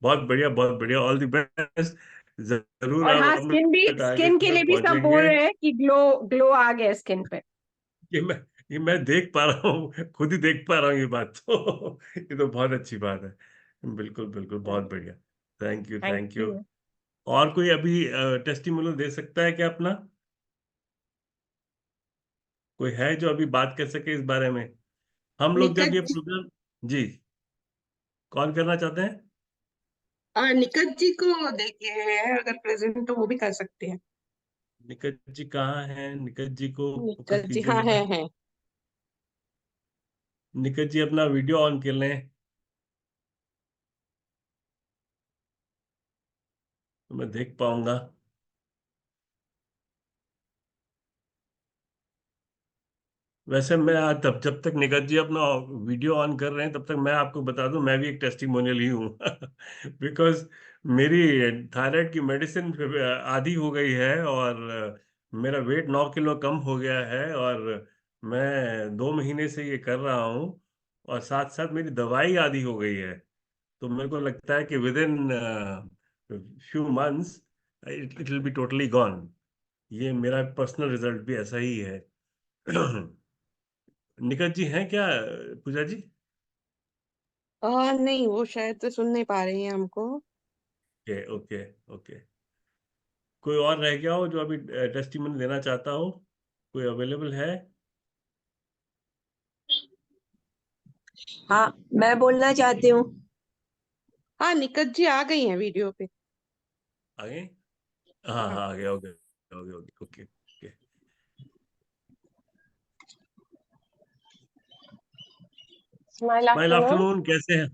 बहुत बढ़िया बहुत बढ़िया, ऑल द बेस्ट। जरूर और आप हाँ, अपने स्किन टारगेट के लिए तक भी सब बोल पहुंचेंगे। रहे हैं कि ग्लो ग्लो आ गया स्किन पे। ये मैं ये मैं देख पा रहा हूँ, खुद ही देख पा रहा हूँ ये बात तो ये तो बहुत अच्छी बात है। बिल्कुल बिल्कुल, बहुत बढ़िया। Thank you thank thank you. You. और कोई अभी टेस्टिमोनियल दे सकता है क्या अपना? कोई है जो अभी बात कर सके इस बारे में? हम लोग जब निकट ये जी, प्रोग्राम, जी, कौन करना चाहते हैं? निकट जी को देखिए, अगर प्रेजेंट तो वो भी कर सकते हैं। निकट जी कहाँ हैं? निकट जी को फोकस जी हाँ, कीजिएगा। है। निकट जी अपना वीडियो ऑन कर लें तो मैं देख पाऊंगा। वैसे मैं आज तब जब तक निकट जी अपना वीडियो ऑन कर रहे हैं तब तक मैं आपको बता दूं मैं भी एक टेस्टिमोनियल ही हूँ बिकॉज मेरी थायराइड की मेडिसिन आधी हो गई है और मेरा वेट 9 किलो कम हो गया है और मैं 2 महीने से ये कर रहा हूँ और साथ साथ मेरी दवाई आधी हो गई है। तो मेरे को लगता है कि with in few months it will be totally gone. ये मेरा पर्सनल रिजल्ट भी ऐसा ही है। निकट जी हैं क्या पूजा जी? नहीं, वो शायद से सुन नहीं पा रही है हमको। Okay okay okay. कोई और रह गया हो जो अभी टेस्टिमनी देना चाहता हो? कोई अवेलेबल है? हाँ, मैं बोलना चाहती हूँ। हाँ, निकट जी आ गई हैं वीडियो पे। आगे? हाँ हाँ। हाँ आ गया हो गया हो गया okay okay. Smile smile afternoon. Afternoon, कैसे हैं?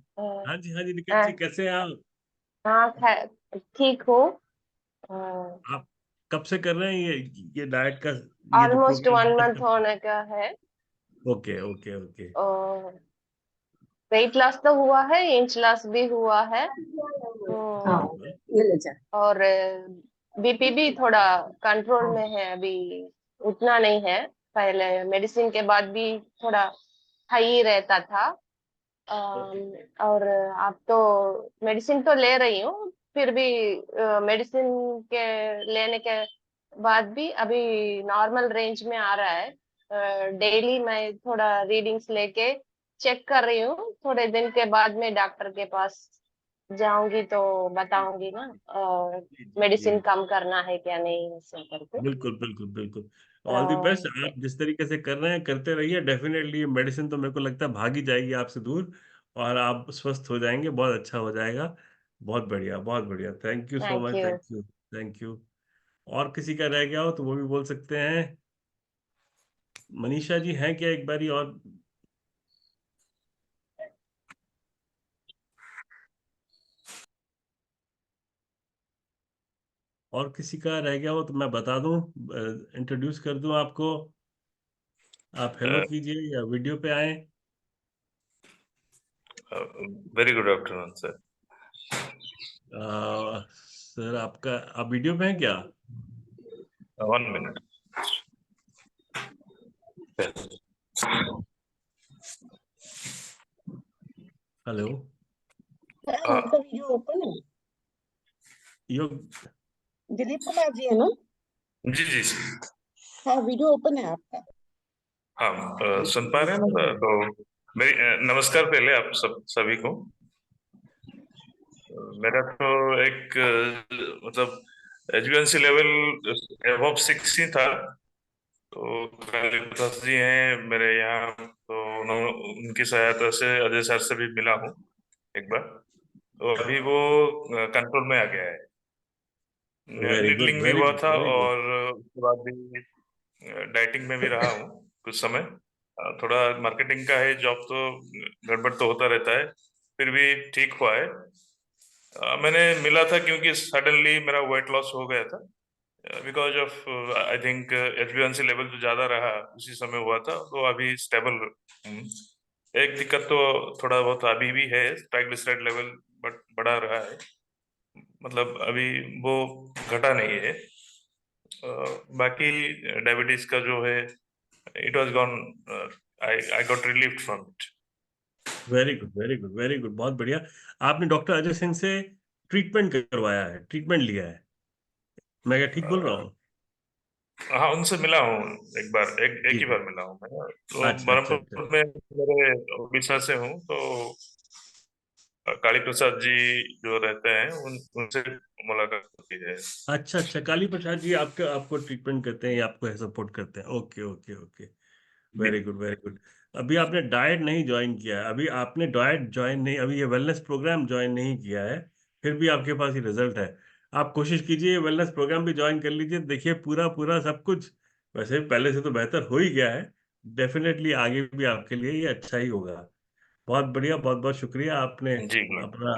हाँ जी निकट जी कैसे हैं आप? हाँ, ठीक हो? आप कब से कर रहे हैं ये डाइट का ये जो ऑलमोस्ट प्रोग्राम 1 मंथ होने का है। Okay okay okay. Weight loss तो हुआ है, इंच लॉस भी हुआ है। वेरी तो गुड। ये ले जा। और बीपी भी थोड़ा कंट्रोल में है अभी, उतना नहीं है। पहले मेडिसिन के बाद भी थोड़ा हाई रहता था। और आप तो मेडिसिन तो ले रही हूँ, फिर भी मेडिसिन के लेने के बाद भी अभी नॉर्मल रेंज में आ रहा है। डेली मैं थोड़ा रीडिंग्स लेके चेक कर रही हूँ। थोड़े दिन के बाद में डॉक्टर के पास जाऊंगी तो बताऊंगी ना जी जी मेडिसिन जी कम करना है क्या नहीं, ऐसा करके। बिल्कुल बिल्कुल बिल्कुल। All the best. अ, आप जिस तरीके से कर रहे हैं करते रहिए। डेफिनेटली ये मेडिसिन तो मेरे को लगता है भाग ही जाएगी आपसे दूर और आप स्वस्थ हो जाएंगे। बहुत अच्छा हो जाएगा। बहुत बढ़िया बहुत बढ़िया। Thank you so thank much. You. Thank you thank you. और किसी का रह गया हो तो वो भी बोल सकते हैं। मनीषा जी हैं क्या एक बारी और किसी का रह गया हो तो मैं बता दूं, इंट्रोड्यूस कर दूं आपको। आप हेलो कीजिए या वीडियो पे आए। Very good afternoon sir. Sir आपका आप वीडियो पे हैं क्या? 1 मिनट। हेलो। उनका वीडियो ओपन है। यो दिलीप कुमार जी है ना? जी जी जी। हाँ, वीडियो ओपन है आपका। हाँ, सुन पा रहे हैं ना? तो मेरी नमस्कार पहले आप सभी को। मेरा तो एक मतलब एचबीएनसी लेवल एबव 6 ही था। तो कालीदास जी हैं मेरे यहाँ, तो उनकी सहायता से अजय सर से भी मिला हूँ एक बार। तो अभी वो कंट्रोल में आ गया है। वेरी गुड निडलिंग भी वेरी हुआ गुड था वेरी गुड। और उसके बाद भी डाइटिंग में भी रहा हूँ कुछ समय। थोड़ा मार्केटिंग का है जॉब, तो गड़बड़ तो होता रहता है, फिर भी ठीक हुआ है। मैंने मिला था क्योंकि सडनली मेरा वेट लॉस हो गया था because of I think HBNC level जो ज्यादा रहा उसी समय हुआ था, तो अभी स्टेबल। एक दिक्कत तो थोड़ा बहुत अभी भी है, ट्राइग्लिसराइड लेवल बट बढ़ा रहा है, मतलब अभी वो घटा नहीं है। बाकी डायबिटीज का जो है it was gone, I got relieved from it. Very good very good very good. बहुत बढ़िया। आपने डॉक्टर अजय सिंह से ट्रीटमेंट करवाया है, ट्रीटमेंट लिया है? मैं क्या ठीक बोल रहा हूँ? हाँ, उनसे मिला हूँ एक बार, एक जी ही जी। बार मिला हूँ मैं। तो अच्छा अच्छा अच्छा। बरहमपुर में मेरे उड़ीसा से हूँ, तो काली प्रसाद जी जो रहते हैं उनसे मुलाकात होती है। अच्छा अच्छा, काली प्रसाद जी आपके आपको ट्रीटमेंट करते हैं या आपको सपोर्ट करते हैं? Okay okay okay. जी। Very good very good. अभी आपने डाइट नहीं ज्वाइन किया है, अभी आपने डाइट ज्वाइन नहीं, अभी ये वेलनेस प्रोग्राम ज्वाइन नहीं किया है, फिर भी आपके पास ये रिजल्ट है। आप कोशिश कीजिए, वेलनेस प्रोग्राम भी ज्वाइन कर लीजिए, देखिए पूरा पूरा सब कुछ वैसे पहले से तो बेहतर हो ही गया है। डेफिनेटली आगे भी आपके लिए ये अच्छा ही होगा। बहुत बढ़िया, बहुत बहुत शुक्रिया आपने जी गुलाटी। अपना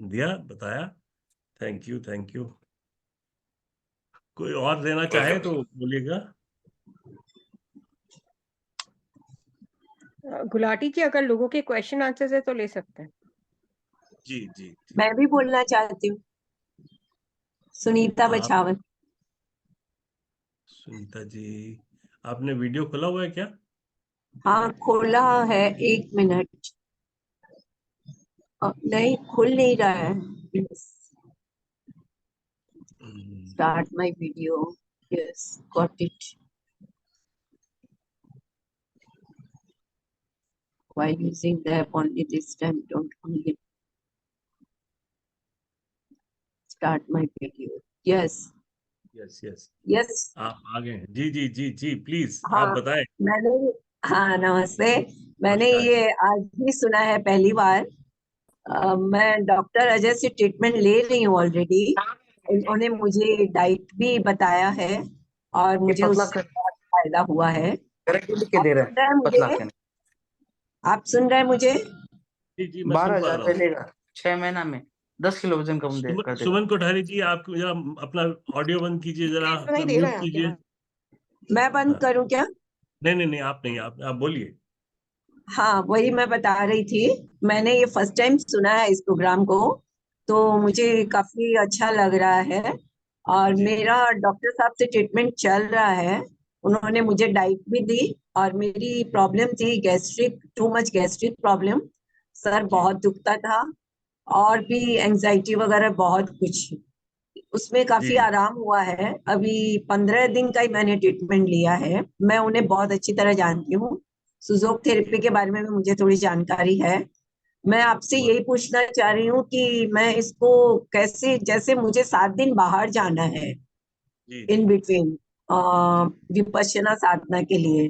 दिया, बताया। Thank you, thank you. कोई और देना चाहे वेलकम तो सर। बोलिएगा। गुलाटी जी, अगर लोगों के क्वेश्चन आंसर है तो ले सकते हैं। जी जी जी। मैं भी बोलना चाहती हूँ। सुनीता आप बछावत। सुनीता जी, आपने वीडियो खोला हुआ है क्या? हाँ, खोला है, 1 मिनट। नहीं, खुल नहीं रहा है। Start my video. Yes, got it. While using the app only this time, don't only start my video. Yes, yes yes, yes. आप आ गए हैं। जी जी जी जी, प्लीज आप हाँ, बताएं। मैंने हाँ, नमस्ते। मैंने नमस्कार। ये आज ही सुना है पहली बार। मैं डॉक्टर अजय से ट्रीटमेंट ले रही हूँ ऑलरेडी। उन्होंने मुझे डाइट भी बताया है और मुझे उससे बहुत फायदा हुआ है। आप सुन रहे हैं मुझे? आप सुन रहे हैं मुझे? जी जी, मैं सुन पा रहा हूँ। मिलेगा 6 महीना में 10 किलो वजन कम कर देगा। सुमन कोठारी जी, आप जरा अपना ऑडियो बंद कीजिए, जरा अपना दे रहा म्यूट है कीजिए। मैं बंद हाँ, करूं क्या? नहीं नहीं नहीं, आप नहीं, आप बोलिए। हाँ, वही मैं बता रही थी। मैंने ये फर्स्ट टाइम सुना है इस प्रोग्राम को, तो मुझे काफी अच्छा लग रहा है। और जी मेरा डॉक्टर साहब से ट्रीटमेंट चल रहा है। उन्होंने मुझे डाइट भी दी और मेरी प्रॉब्लम थी gastric, too much gastric problem. Sir जी बहुत दुखता था और भी एंजाइटी वगैरह बहुत कुछ। उसमें काफी जी आराम हुआ है। अभी 15 दिन का ही मैंने ट्रीटमेंट लिया है। मैं उन्हें बहुत अच्छी तरह जानती हूँ। सुजोक जी, थेरेपी के बारे में भी मुझे थोड़ी जानकारी है। मैं आपसे बहुत यही पूछना चाह रही हूँ कि मैं इसको कैसे, जैसे मुझे 7 दिन बाहर जाना है जी जी इन बिटवीन विपश्यना साधना के लिए,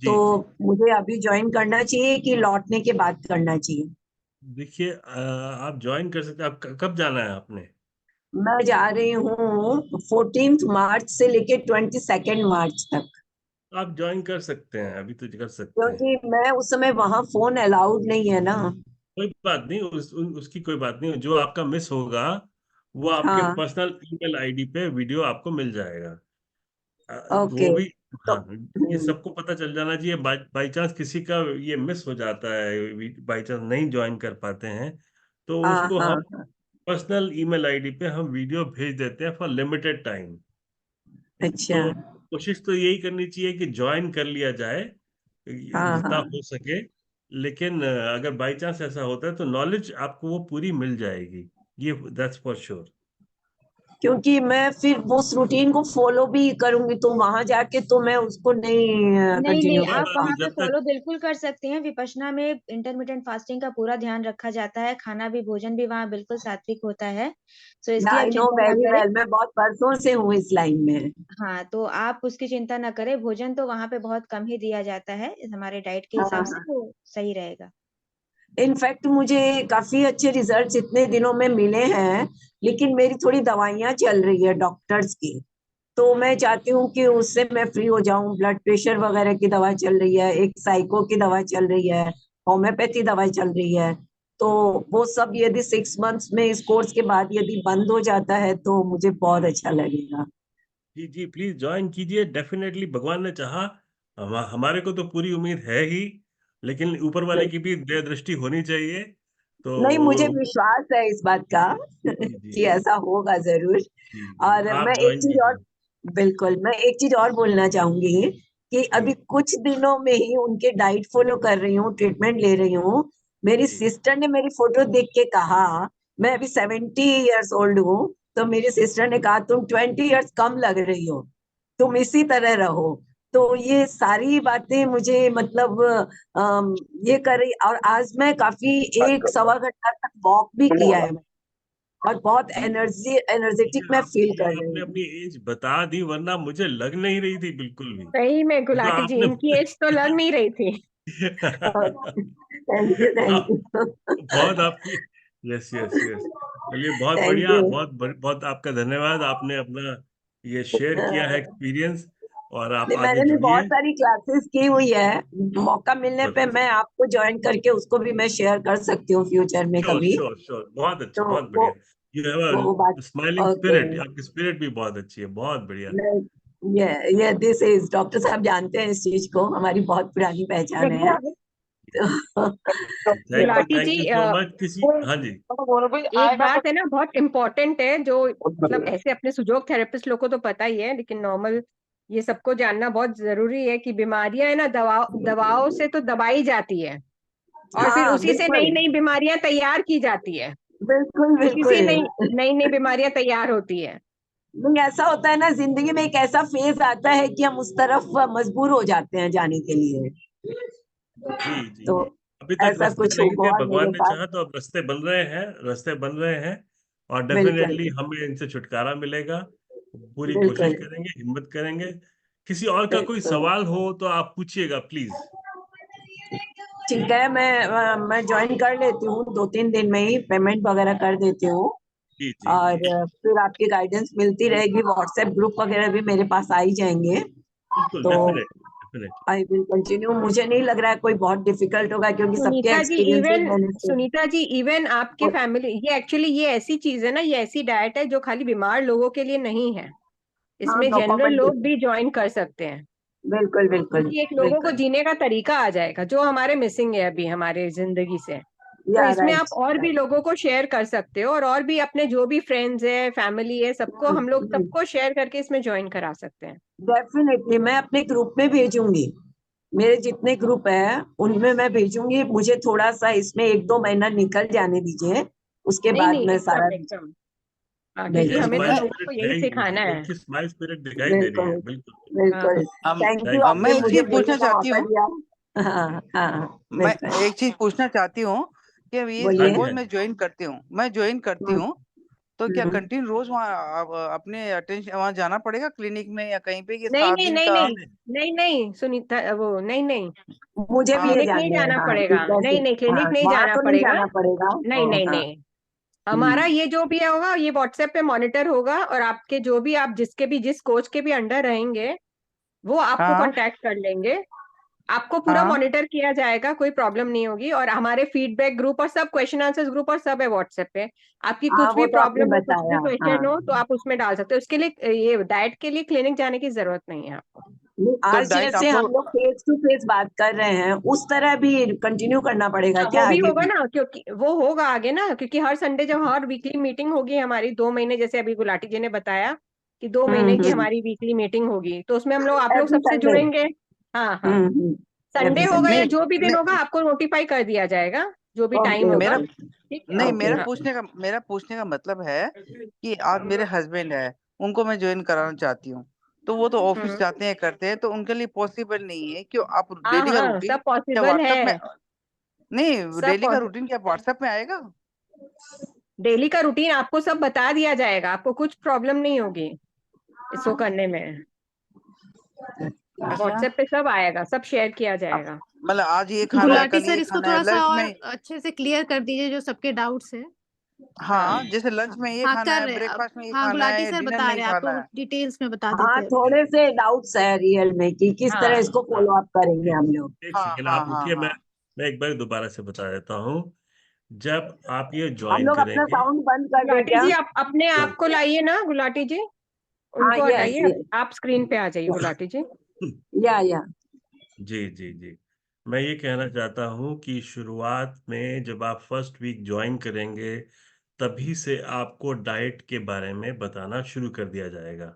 तो जी जी। मुझे अभी ज्वाइन करना चाहिए कि लौटने के बाद करना चाहिए? देखिए, आप ज्वाइन कर सकते हैं। आप कब जाना है आपने? मैं जा रही हूँ 14 मार्च से लेके 22 मार्च तक, आप ज्वाइन कर सकते हैं, अभी तो कर सकते हैं। क्योंकि मैं उस समय वहां फोन अलाउड नहीं है ना। कोई बात नहीं, उसकी कोई बात नहीं। जो आपका मिस होगा वो आपके हाँ, पर्सनल ईमेल आईडी पे वीडियो आपको मिल जाएगा। वो ओके। भी, तो हाँ, ये सबको पता चल जाना चाहिए। बाई चांस किसी का ये मिस हो जाता है, बाई चांस नहीं ज्वाइन कर पाते हैं, तो हाँ उसको हाँ हम हाँ, पर्सनल ईमेल आईडी पे हम वीडियो भेज देते हैं फॉर लिमिटेड टाइम। अच्छा। तो कोशिश तो यही करनी चाहिए कि ज्वाइन कर लिया जाए हाँ जितना हाँ, हो सके। लेकिन अगर बाई चांस ऐसा होता है तो नॉलेज आपको वो पूरी मिल जाएगी, ये दैट्स फॉर श्योर। क्योंकि मैं फिर वो उस रूटीन को फॉलो भी करूंगी तो वहां जाके तो मैं उसको नहीं नहीं नहीं, कंटिन्यू कर कोई आप बात वहां नहीं, पाऊंगी। पे जब तक फॉलो बिल्कुल कर सकते हैं। विपश्यना में इंटरमिटेंट फास्टिंग का पूरा ध्यान रखा जाता है। खाना भी, भोजन भी वहाँ बिल्कुल सात्विक होता है। सो इसकी आप आई नो चिंता ना वेरी करें। वेल, मैं बहुत बरसों से हूँ इस लाइन में। हाँ, तो आप उसकी चिंता ना करें। भोजन तो वहाँ पे बहुत कम ही दिया जाता है हमारे डाइट के हाँ हिसाब से, हाँ, तो सही रहेगा। इनफैक्ट मुझे काफी अच्छे रिजल्ट्स इतने दिनों में मिले हैं, लेकिन मेरी थोड़ी दवाइयां चल रही है डॉक्टर्स की। तो मैं चाहती हूँ कि उससे मैं फ्री हो जाऊं। ब्लड प्रेशर वगैरह की दवा चल रही है, एक साइको की दवा चल रही है, होम्योपैथी दवाई चल रही है। तो वो सब यदि 6 मंथ्स में इस कोर्स के बाद यदि बंद हो जाता है तो मुझे बहुत अच्छा लगेगा। जी जी, प्लीज ज्वाइन कीजिए। डेफिनेटली भगवान ने चाहा, हमारे को तो पूरी उम्मीद है ही, लेकिन ऊपर वाले नहीं, की भी दया दृष्टि होनी चाहिए। तो नहीं, मुझे विश्वास है इस बात का जी जी कि ऐसा होगा जरूर। जी जी, और मैं आप एक ज्वाइन चीज और, कीजिए। बिल्कुल, मैं एक चीज और बोलना चाहूंगी कि जी अभी कुछ दिनों में ही उनके डाइट फॉलो कर रही हूँ, ट्रीटमेंट ले रही हूँ। मेरी जी सिस्टर ने मेरी फोटो देख के कहा, मैं अभी 70 years ओल्ड हूँ, तो मेरी सिस्टर ने कहा तुम 20 years कम लग रही हो, तुम इसी तरह रहो। तो ये सारी बातें मुझे मतलब ये कर रही। और आज मैं काफी 1 सवा घंटा तक वॉक भी किया है और बहुत जी, एनर्जेटिक मैं फील ये कर रही आपने हूँ। अपनी एज बता दी, वरना मुझे लग नहीं रही थी बिल्कुल भी। सही में ये तो गुलाटी जी, आपने इनकी एज तो लग नहीं रही थी। थैंक यू, थैंक आप यू। बहुत आपकी, यस यस यस, चलिए, बहुत थैंक बढ़िया, यू। बहुत आपका धन्यवाद, आपने अपना ये शेयर किया है एक्सपीरियंस, और आप नहीं, आगे मैंने भी बहुत जुड़िए। सारी क्लासेस की हुई है, मौका मिलने पे मैं आपको ज्वाइन करके उसको भी मैं शेयर कर सकती हूँ फ्यूचर में श्योर कभी। श्योर श्योर, बहुत अच्छी, तो बहुत वो बढ़िया। यू हैव वो बात अ स्माइलिंग ओके। स्पिरिट, आपकी स्पिरिट भी बहुत अच्छी है, बहुत बढ़िया। ये दिस इज, डॉक्टर साहब जानते हैं इस चीज को, हमारी बहुत पुरानी पहचान है। Gulati thank ji, you so much. किसी, हाँ जी, एक बात है ना बहुत इम्पोर्टेंट है, जो मतलब ऐसे अपने सुजोग थेरेपिस्ट लोग को तो पता ही है, लेकिन नॉर्मल ये सबको जानना बहुत जरूरी है कि बीमारियां है ना दवाओं से तो दबाई जाती है, और फिर हाँ उसी से नई बिल्कुल नई बीमारियां तैयार की जाती है, बिल्कुल उसी से बिल्कुल। नई नई बीमारियां तैयार होती है। नहीं, ऐसा होता है ना, जिंदगी में एक ऐसा फेज आता है कि हम उस तरफ मजबूर हो जाते हैं जाने के लिए। जी जी। तो अभी तक ऐसा रास्ते कुछ नहीं थे, हुआ भगवान मेरे ने साथ। चाहा तो अब रास्ते बन रहे हैं, रास्ते बन रहे हैं, और बिल्कुल डेफिनेटली हमें इनसे छुटकारा मिलेगा। पूरी कोशिश बिल्कुल करेंगे, हिम्मत करेंगे। किसी और का कोई बिल्कुल। सवाल हो तो आप पूछिएगा प्लीज। ठीक है, मैं ज्वाइन कर लेती हूँ, 2-3 दिन में ही पेमेंट वगैरह कर देती हूँ, जी जी और जी, फिर आपकी गाइडेंस मिलती रहेगी, व्हाट्सएप ग्रुप वगैरह भी मेरे पास आ ही जाएंगे। बिल्कुल, तो डेफिनेटली। I will continue. मुझे नहीं लग रहा है कोई बहुत डिफिकल्ट होगा, क्योंकि सबके एक्सपीरियंसेस मैंने सुनीता जी, इवन आपके फैमिली, ये एक्चुअली ये ऐसी चीज है ना, ये ऐसी डाइट है जो खाली बीमार लोगों के लिए नहीं है, हाँ, इसमें नो जनरल कमेंट। लोग भी ज्वाइन कर सकते हैं, बिल्कुल बिल्कुल क्योंकि एक लोगों को बिल्कुल। जीने का तरीका आ जाएगा जो हमारे मिसिंग है अभी हमारे जिंदगी से। तो या इसमें आप राइट और भी राइट। लोगों को शेयर कर सकते हो, और भी अपने जो भी फ्रेंड्स है, फैमिली है, सबको हम लोग सबको शेयर करके इसमें ज्वाइन करा सकते हैं। डेफिनेटली मैं अपने ग्रुप में भेजूंगी, मेरे जितने ग्रुप है उनमें मैं भेजूंगी। मुझे थोड़ा सा इसमें 1-2 महीना निकल जाने दीजिए, उसके नहीं बाद नहीं, मैं सारा एकदम एकदम, हाँ, क्योंकि देखिए, हमें तो स्माइल लोगों को स्पिरिट है यही ही, सिखाना है। उनकी स्माइल स्पिरिट दिखाई दे रही बिल्कुल है, बिल्कुल। हाँ बिल्कुल। थैंक यू, थैंक मैं आपने एक मुझे चीज बोलने पूछना का चाहती मौका हूँ। दिया। हाँ हाँ मैं बिल्कुल। एक चीज पूछना चाहती हूँ कि अब ये बोलिए। हाँ जी, सपोज हाँ मैं जी। ज्वाइन करती हूँ, हम्म, तो क्या हम्म। कंटिन्यू रोज वहाँ अपने अटेंशन वहाँ जाना पड़ेगा क्लिनिक में या कहीं पे, कि नहीं सात नहीं दिन नहीं का? नहीं नहीं नहीं सुनीता, वो नहीं नहीं, मुझे भी हाँ ये क्लिनिक नहीं जानना है, जाना हाँ कि पड़ेगा, कैसे। नहीं नहीं, हाँ, क्लिनिक नहीं वहां जाना तो नहीं पड़ेगा, जाना पड़ेगा। नहीं नहीं हाँ। नहीं। हमारा ये जो भी होगा ये व्हाट्सएप पे मॉनिटर होगा, और आपके जो भी आप जिसके भी जिस कोच के भी अंडर रहेंगे वो आपको हाँ कांटेक्ट कर लेंगे, आपको पूरा हाँ मॉनिटर किया जाएगा, कोई प्रॉब्लम नहीं होगी। और हमारे फीडबैक ग्रुप और सब क्वेश्चन आंसर्स ग्रुप और सब है व्हाट्सएप पे, आपकी हाँ, कुछ भी वो तो आपने प्रॉब्लम हो, कुछ भी बताया। क्वेश्चन हाँ, हो, तो आप उसमें डाल सकते हो। उसके लिए ये डाइट के लिए क्लिनिक जाने की जरूरत नहीं है आपको। तो आज डाइट जैसे आप हम लोग, लोग फेस टू फेस बात कर रहे हैं, उस तरह भी कंटिन्यू करना पड़ेगा हाँ, क्या वो भी आगे होगा भी? ना, क्योंकि वो होगा आगे ना, क्योंकि हर संडे जब हर वीकली मीटिंग होगी हमारी 2 महीने, जैसे अभी गुलाटी जी ने बताया कि 2 महीने की हम्म। हमारी वीकली मीटिंग होगी, तो उसमें हम लोग आप लोग एवरी सबसे संडे। जुड़ेंगे। हाँ हाँ, संडे एवरी होगा संडे। या नहीं जो भी दिन नहीं, होगा आपको नोटिफाई कर दिया जाएगा, जो भी टाइम ओके होगा। मेरा ओके ठीक है, नहीं ओके। हाँ मेरा पूछने का मतलब है कि आज मेरे हस्बैंड है, उनको मैं ज्वाइन कराना चाहती हूँ, तो वो तो ऑफिस हम्म, जाते हैं करते हैं, तो उनके लिए पॉसिबल नहीं है कि आप हाँ डेली का हाँ, रूटीन सब क्या पॉसिबल व्हाट्सएप में, है, नहीं सब डेली का रूटीन क्या व्हाट्सएप में आएगा? डेली का रूटीन आपको सब बता दिया जाएगा, आपको कुछ प्रॉब्लम नहीं होगी इसको करने में। अच्छा, व्हाट्सएप पे सब आएगा, सब शेयर किया जाएगा। मतलब आज ये खाना है, गुलाटी कल सर, ये इसको खाना है, थोड़ा सा लंच और में। अच्छे से क्लियर कर दीजिए जो सबके डाउट्स है। हाँ, जैसे लंच में ये हाँ, खाना कर है, रहे हैं अब। ब्रेकफास्ट में ये हाँ, खाना गुलाटी है, सर डिनर बता में ये रहे हैं, खाना आपको है। डिटेल्स में बता हाँ, देते हैं। थोड़े से डाउट्स है रियल में कि किस तरह हाँ इसको हाँ, फॉलो अप करेंगे एक हम लोग। एक हाँ सेकेंड हाँ आप हाँ रुकिए, हाँ। मैं एक बार दोबारा से बता देता हूँ। जब आप ये हम ज्वाइन लोग अपना करेंगे, साउंड बंद कर दें गुलाटी क्या? जी, आप अपने तो आप को लाइए ना, गुलाटी जी हाँ, उनको यस हटाइए, यस। आप स्क्रीन पे आ जाइए गुलाटी जी। या जी जी जी, मैं ये कहना चाहता हूँ कि शुरुआत में जब आप फर्स्ट वीक ज्वाइन करेंगे, तभी से आपको डाइट के बारे में बताना शुरू कर दिया जाएगा,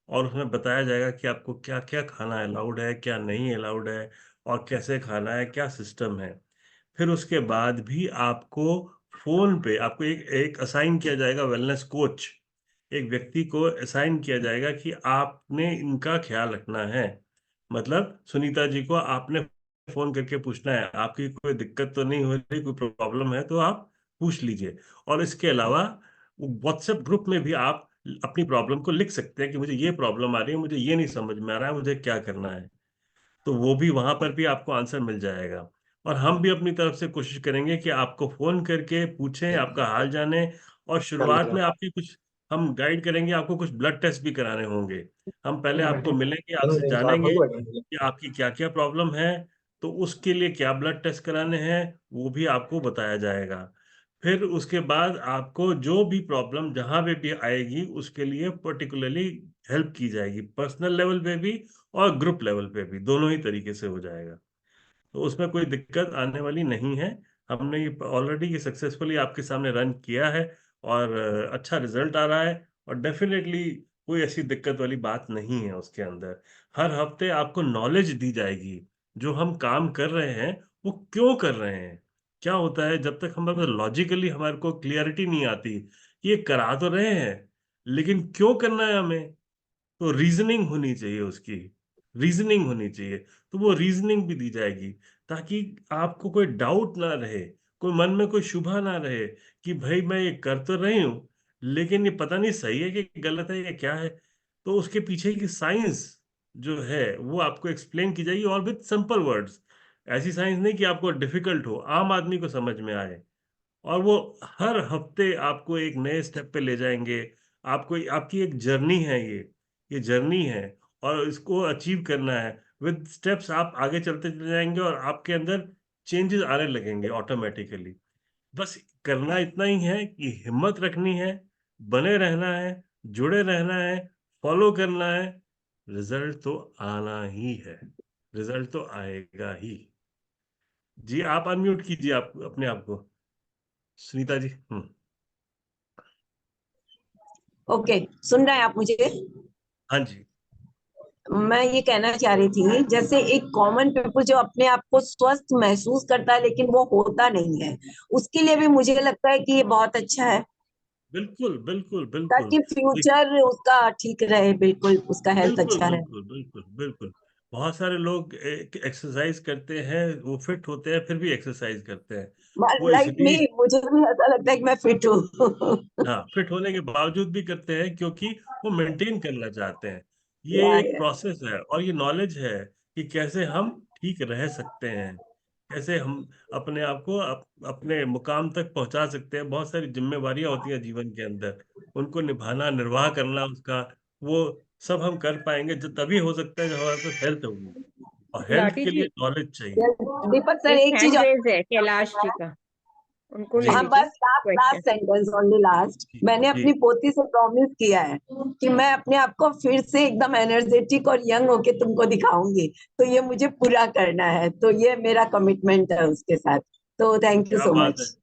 और उसमें बताया जाएगा कि आपको क्या क्या खाना अलाउड है, क्या नहीं अलाउड है, और कैसे खाना है, क्या सिस्टम है। फिर उसके बाद भी आपको फोन पे आपको एक एक असाइन किया जाएगा वेलनेस कोच, एक व्यक्ति को असाइन किया जाएगा कि आपने इनका ख्याल रखना है। मतलब सुनीता जी को आपने फोन करके पूछना है, आपकी कोई दिक्कत तो नहीं हो रही, कोई प्रॉब्लम है तो आप पूछ लीजिए। और इसके अलावा व्हाट्सएप ग्रुप में भी आप अपनी प्रॉब्लम को लिख सकते हैं कि मुझे ये प्रॉब्लम आ रही है, मुझे ये नहीं समझ में आ रहा है, मुझे क्या करना है। तो वो भी वहां पर भी आपको आंसर मिल जाएगा। और हम भी अपनी तरफ से कोशिश करेंगे कि आपको फोन करके पूछें, आपका हाल जाने, और शुरुआत में आपकी कुछ हम गाइड करेंगे, आपको कुछ ब्लड टेस्ट भी कराने होंगे। हम पहले आपको मिलेंगे, आपसे जानेंगे कि आपकी क्या क्या प्रॉब्लम है, तो उसके लिए क्या ब्लड टेस्ट कराने हैं वो भी आपको बताया जाएगा। फिर उसके बाद आपको जो भी प्रॉब्लम जहां पे भी आएगी उसके लिए पर्टिकुलरली हेल्प की जाएगी, पर्सनल लेवल पे भी और ग्रुप लेवल पे भी, दोनों ही तरीके से हो जाएगा। तो उसमें कोई दिक्कत आने वाली नहीं है। हमने ये ऑलरेडी ये सक्सेसफुली आपके सामने रन किया है और अच्छा रिजल्ट आ रहा है, और डेफिनेटली कोई ऐसी दिक्कत वाली बात नहीं है उसके अंदर। हर हफ्ते आपको नॉलेज दी जाएगी, जो हम काम कर रहे हैं वो क्यों कर रहे हैं। क्या होता है, जब तक हम लॉजिकली हमारे को क्लियरिटी नहीं आती, ये करा तो रहे हैं लेकिन क्यों करना है हमें, तो रीजनिंग होनी चाहिए उसकी, रीजनिंग होनी चाहिए। तो वो रीजनिंग भी दी जाएगी ताकि आपको कोई डाउट ना रहे, कोई मन में कोई शुभा ना रहे कि भाई मैं ये कर तो रही हूँ लेकिन ये पता नहीं सही है कि गलत है, ये क्या है। तो उसके पीछे की साइंस जो है वो आपको एक्सप्लेन की जाएगी, और विद सिंपल वर्ड्स। ऐसी साइंस नहीं कि आपको डिफिकल्ट हो, आम आदमी को समझ में आए। और वो हर हफ्ते आपको एक नए स्टेप पे ले जाएंगे। आपको, आपकी एक जर्नी है, ये जर्नी है, और इसको अचीव करना है। विद स्टेप्स आप आगे चलते चले जाएंगे और आपके अंदर चेंजेस आने लगेंगे ऑटोमेटिकली। बस करना इतना ही है कि हिम्मत रखनी है, बने रहना है, जुड़े रहना है, फॉलो करना है। रिजल्ट तो आना ही है, रिजल्ट तो आएगा ही। जी आप अनम्यूट कीजिए आप अपने आप को, सुनीता जी। ओके, सुन रहे हैं आप मुझे? हाँ जी। मैं ये कहना चाह रही थी, जैसे एक कॉमन पीपल जो अपने आप को स्वस्थ महसूस करता है लेकिन वो होता नहीं है, उसके लिए भी मुझे लगता है कि ये बहुत अच्छा है, बिल्कुल बिल्कुल बिल्कुल। ताकि फ्यूचर उसका ठीक रहे, बिल्कुल उसका हेल्थ बिल्कुल अच्छा रहे। बिल्कुल बिल्कुल बिल्कुल। बहुत सारे लोग एक्सरसाइज करते हैं, वो फिट होते हैं फिर भी एक्सरसाइज करते हैं, वो लाइक मी, इसलिए, मुझे भी ऐसा लगता है कि मैं फिट हूँ। हाँ, फिट होने के बावजूद भी करते हैं क्योंकि वो मेंटेन करना चाहते हैं। ये या, एक प्रोसेस है और ये नॉलेज है कि कैसे हम ठीक रह सकते हैं, कैसे हम अपने आप को अपने मुकाम तक पहुंचा सकते हैं। बहुत सारी जिम्मेवारियां होती हैं जीवन के अंदर, उनको निभाना, निर्वाह करना उसका, वो सब हम कर पाएंगे जब तभी हो सकता है जब हमारे पास हेल्थ होगी, और हेल्थ गुलाटी के लिए जी, नॉलेज चाहिए। दीपक सर एक एक चीज हैंड रेज है कैलाश जी का, उनको ले जी हाँ, लीजिए बस last question. Last sentence, only last. जी मैंने जी। अपनी पोती से प्रॉमिस किया है कि मैं अपने आप को फिर से एकदम एनर्जेटिक और यंग होके तुमको दिखाऊंगी, तो ये मुझे पूरा करना है, तो ये मेरा कमिटमेंट है उसके साथ। तो थैंक यू क्या सो बात है, मच।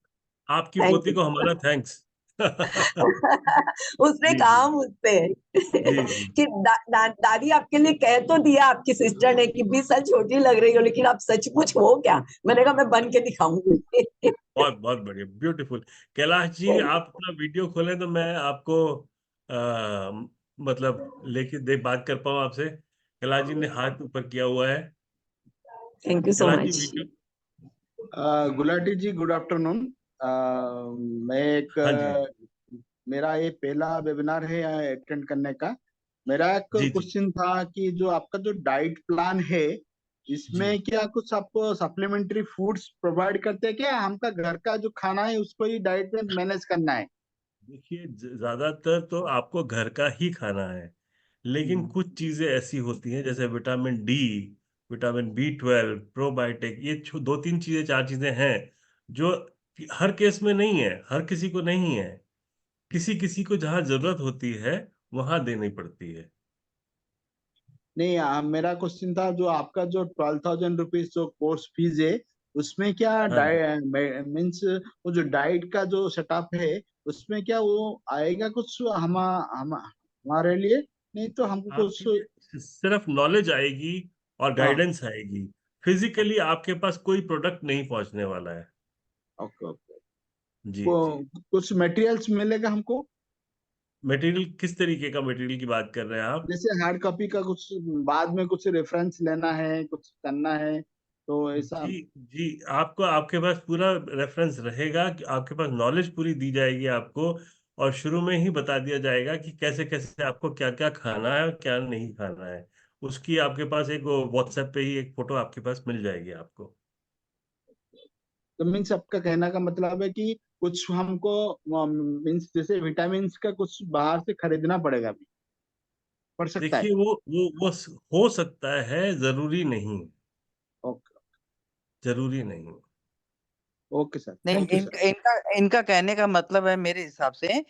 आपकी थैंक पोती यू। को हमारा थैंक्स। उसने जी जी कहा मुझसे जी जी। कि दादी आपके लिए कह तो दिया आपकी सिस्टर ने कि 20 साल छोटी लग रही हो, लेकिन आप सचमुच हो क्या? मैंने कहा मैं बन के दिखाऊंगी। बहुत बहुत बढ़िया, ब्यूटीफुल। कैलाश जी आप अपना वीडियो खोलें तो मैं आपको मतलब लेके दे बात कर पाऊँ आपसे। कैलाश जी ने हाथ ऊपर किया हुआ है। Thank you so Kailash ji much. Video. Gulati ji, good afternoon. मैं एक हाँ जी। मेरा ये पहला वेबिनार है अटेंड करने का। मेरा एक जी जी क्वेश्चन था कि जो आपका जो डाइट प्लान है, जी। इसमें क्या कुछ आपको सप्लीमेंट्री फूड्स प्रोवाइड करते हैं क्या? हमका घर का जो खाना है उसको ही डाइट में मैनेज करना है। देखिए, ज्यादातर तो आपको घर का ही खाना है, लेकिन कुछ चीजें ऐसी होती हैं जैसे vitamin D, vitamin B12, probiotic, ये दो तीन चीजें, चार चीजें हैं जो हर केस में नहीं है, हर किसी को नहीं है। किसी किसी को जहाँ जरूरत होती है वहां देनी पड़ती है। नहीं, मेरा क्वेश्चन था जो आपका जो 12,000 रुपीज जो कोर्स फीस है, उसमें क्या हाँ जी। मीन्स वो जो डाइट का जो सेटअप है, उसमें क्या वो आएगा कुछ हमारे लिए? नहीं तो हमको कुछ। आपके लिए सिर्फ नॉलेज आएगी और हाँ, गाइडेंस आएगी, फिजिकली आपके पास कोई प्रोडक्ट नहीं पहुंचने वाला है। Okay okay. जी जी। कुछ मटेरियल्स मिलेगा हमको? मटेरियल किस तरीके का मटेरियल की बात कर रहे हैं आप? जैसे हार्ड कॉपी का कुछ बाद में कुछ रेफरेंस लेना है, कुछ करना है, तो ऐसा। जी जी, आपको आपके पास पूरा रेफरेंस रहेगा, कि आपके पास नॉलेज पूरी दी जाएगी आपको, और शुरू में ही बता दिया जाएगा कि कैसे कैसे आपको क्या क्या खाना है और क्या नहीं खाना है। उसकी आपके पास एक व्हाट्सएप पे ही एक फोटो आपके पास मिल जाएगी आपको। तो मीन्स आपका कहना का मतलब है कि कुछ हमको मीन्स जैसे विटामिन का कुछ बाहर से खरीदना पड़ेगा, अभी पड़ सकता है? देखिए वो हो सकता है, जरूरी नहीं। ओके जरूरी नहीं। ओके सर, नहीं, थैंक यू इनका सर। इनका इनका कहने का मतलब है मेरे हिसाब से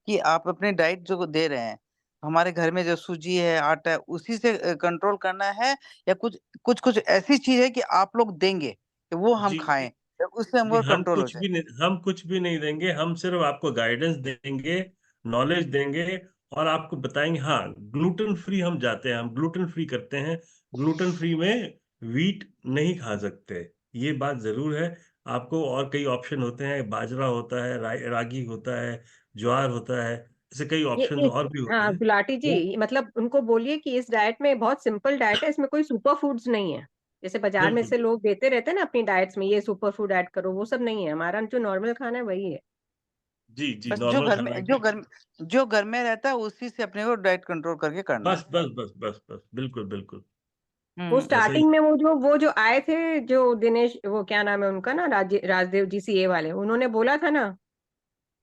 कि आप अपने डाइट जो दे रहे हैं, हमारे घर में जो सूजी है, आटा है, उसी से कंट्रोल करना है, या कुछ कुछ कुछ ऐसी चीज है कि आप लोग देंगे कि वो हम जी खाएं, जी उससे जी, हमको कंट्रोल हो जाए। हम कुछ भी नहीं देंगे, हम सिर्फ आपको गाइडेंस देंगे, नॉलेज देंगे, और आपको बताएंगे। हाँ, ग्लूटेन फ्री हम जाते हैं, हम ग्लूटेन फ्री करते हैं। ग्लूटेन फ्री में वीट नहीं खा सकते, ये बात जरूर है। आपको और कई ऑप्शन होते हैं, बाजरा होता है, रागी होता है, ज्वार होता है, ऐसे कई ये ऑप्शन एक, और भी होते हाँ हैं। गुलाटी वो जी, मतलब उनको बोलिए कि इस डाइट में बहुत सिंपल डाइट है, इसमें कोई सुपर फूड्स नहीं है। जैसे बाजार में बिल्कुल से लोग देते रहते हैं ना अपनी डाइट्स में, ये सुपर फूड ऐड करो, वो सब नहीं है। हमारा जो नॉर्मल खाना है वही है। जी जी, बस नॉर्मल खाना है। जो घर में रहता है उसी से अपने को डाइट कंट्रोल करके करना बस है। बस बस बस बस, बिल्कुल बिल्कुल, वो ऐसा ही। स्टार्टिंग में वो जो आए थे, जो दिनेश, वो क्या नाम है उनका ना, राजदेव जी सीए वाले, उन्होंने बोला था ना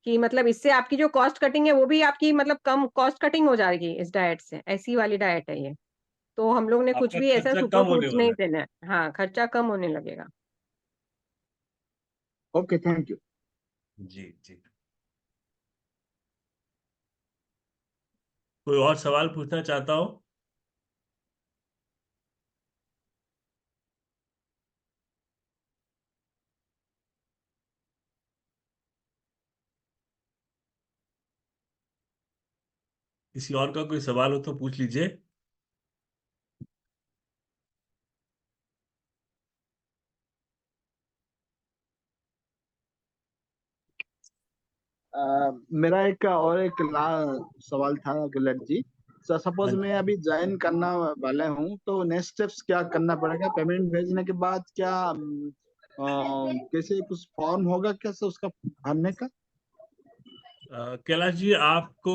कि मतलब इससे आपकी जो कॉस्ट कटिंग है वो भी आपकी मतलब कम कॉस्ट कटिंग हो जाएगी इस डाइट से। ऐसी वाली डाइट है ये। तो हम लोग ने कुछ आपका भी ऐसा खर्चा सुपर कम होने फूड्स वाला नहीं है। देना है। हाँ, खर्चा कम होने लगेगा। Okay, thank you. जी जी। कोई और सवाल पूछना चाहता हो? किसी और का कोई सवाल हो तो पूछ लीजिए। मेरा एक सवाल था गुलट जी। हाँ सपोज जी। मैं अभी ज्वाइन करना वाला हूँ, तो नेक्स्ट स्टेप्स क्या करना पड़ेगा? पेमेंट भेजने के बाद क्या कैसे कुछ फॉर्म होगा क्या सर उसका भरने का? कैलाश जी, आपको,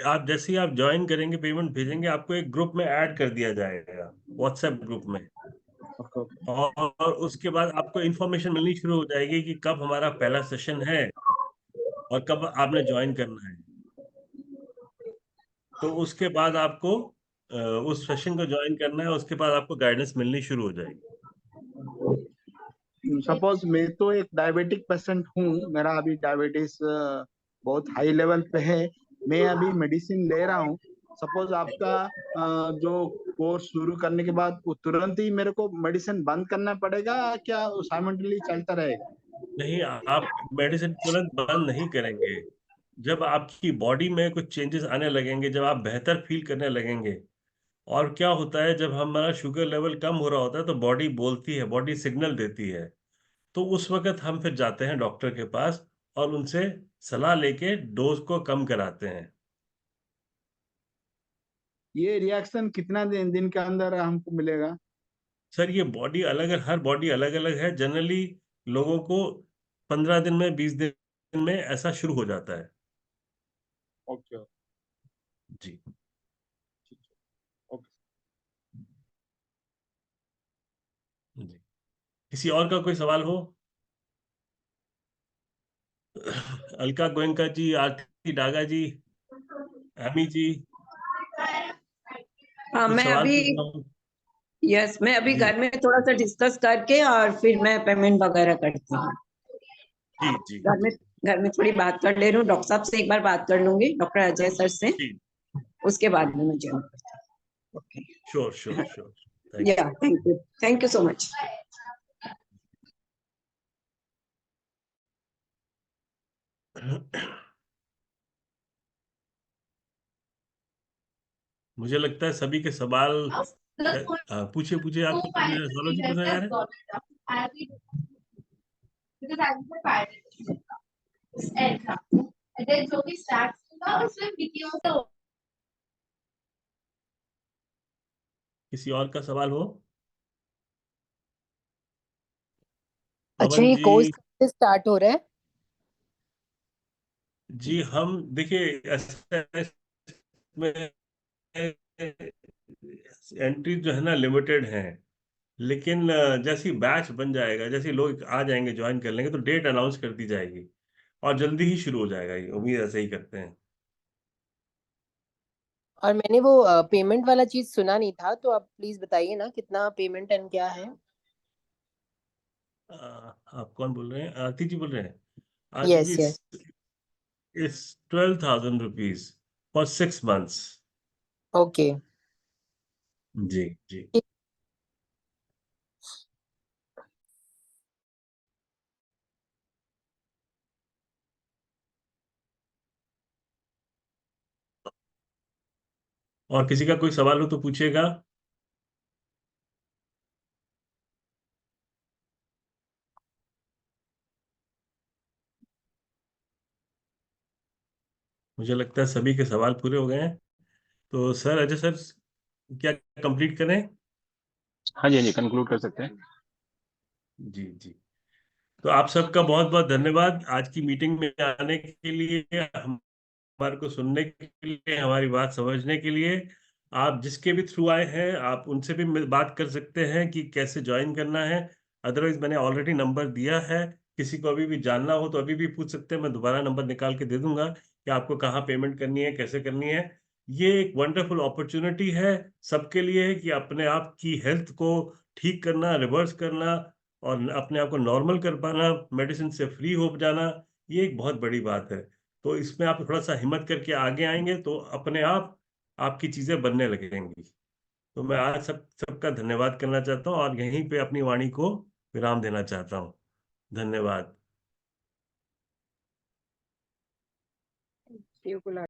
आप जैसे ही आप ज्वाइन करेंगे, पेमेंट भेजेंगे, आपको एक ग्रुप में ऐड कर दिया जाएगा, व्हाट्सएप ग्रुप में। और उसके बाद आपको इन्फॉर्मेशन मिलनी शुरू हो जाएगी कि कब हमारा पहला सेशन है और कब आपने ज्वाइन करना है। तो उसके बाद आपको उस सेशन को ज्वाइन करना है, उसके बाद आपको गाइडेंस मिलनी शुरू हो जाएगी। सपोज मैं तो एक डायबिटिक पेशेंट हूँ, मेरा अभी डायबिटीज बहुत हाई लेवल पे है, मैं अभी मेडिसिन ले रहा हूँ। सपोज आपका जो कोर्स शुरू करने के बाद वो तुरंत ही मेरे को मेडिसिन बंद करना पड़ेगा, क्या साइमल्टेनियसली चलता रहेगा? नहीं, आप मेडिसिन तुरंत बंद नहीं करेंगे। जब आपकी बॉडी में कुछ चेंजेस आने लगेंगे, जब आप बेहतर फील करने लगेंगे, और क्या होता है, जब हमारा शुगर लेवल कम हो रहा होता है तो बॉडी बोलती है, बॉडी सिग्नल देती है। तो उस वक्त हम फिर जाते हैं डॉक्टर के पास और उनसे सलाह लेके डोज को कम कराते हैं। ये रिएक्शन कितना दिन के अंदर हमको मिलेगा? सर, ये बॉडी अलग है, हर बॉडी अलग अलग है। जनरली लोगों को 15 दिन में, 20 दिन में ऐसा शुरू हो जाता है। ओके जी। ओके। जी। किसी और का कोई सवाल हो? अलका गोयनका जी, आरती डागा जी, एमी जी, हाँ, कुछ मैं सवाल अभी पूछना हो? मैं अभी जी घर में थोड़ा सा डिस्कस करके और फिर मैं पेमेंट वगैरह करती हूँ। जी जी घर में जी घर में थोड़ी बात कर ले रही हूँ, डॉक्टर साहब से एक बार बात कर लूंगी, डॉक्टर अजय सर से, जी। उसके बाद में मैं ज्वाइन करती हूँ। Okay, sure sure sure. Thank you thank you so much. You. मुझे लगता है सभी के सवाल, पूछिए पूछिए, आप कुछ सवालों जी पूछना चाह रहे हैं? किसी और का सवाल हो? अच्छा, पवन ये जी। कोर्स कब से स्टार्ट हो रहा है? जी, हम देखिए, में एंट्री जो है ना, लिमिटेड है। लेकिन जैसे ही बैच बन जाएगा, जैसे ही लोग आ जाएंगे, ज्वाइन कर लेंगे, तो डेट अनाउंस कर दी जाएगी। और जल्दी ही शुरू हो जाएगा, ये उम्मीद ऐसे ही करते हैं। और मैंने वो पेमेंट वाला चीज सुना नहीं था, तो आप प्लीज बताइए ना कितना पेमेंट एंड क्या है। आप कौन बोल रहे हैं? आरती जी बोल रहे हैं? Aarti ji, yes yes. it's 12,000 rupees for 6 months। Okay. जी जी। और किसी का कोई सवाल हो तो पूछिएगा। मुझे लगता है सभी के सवाल पूरे हो गए हैं। तो सर, अजय सर, क्या कंप्लीट करें? हाँ जी, हाँ जी, कंक्लूड कर सकते हैं। जी जी। तो आप सबका बहुत बहुत धन्यवाद आज की मीटिंग में आने के लिए, हमारे को सुनने के लिए, हमारी बात समझने के लिए। आप जिसके भी थ्रू आए हैं, आप उनसे भी बात कर सकते हैं कि कैसे ज्वाइन करना है। अदरवाइज मैंने ऑलरेडी नंबर दिया है, किसी को अभी भी जानना हो तो अभी भी पूछ सकते हैं। मैं दोबारा नंबर निकाल के दे दूंगा कि आपको कहाँ पेमेंट करनी है, कैसे करनी है। ये एक वंडरफुल अपॉर्चुनिटी है सबके लिए कि अपने आप की हेल्थ को ठीक करना, रिवर्स करना और अपने आप को नॉर्मल कर पाना, मेडिसिन से फ्री हो जाना, ये एक बहुत बड़ी बात है। तो इसमें आप थोड़ा सा हिम्मत करके आगे आएंगे तो अपने आप आपकी चीजें बनने लगेंगी। तो मैं आज सबका धन्यवाद करना चाहता हूँ और यहीं पे अपनी वाणी को विराम देना चाहता हूँ। धन्यवाद। शिव कुलाल।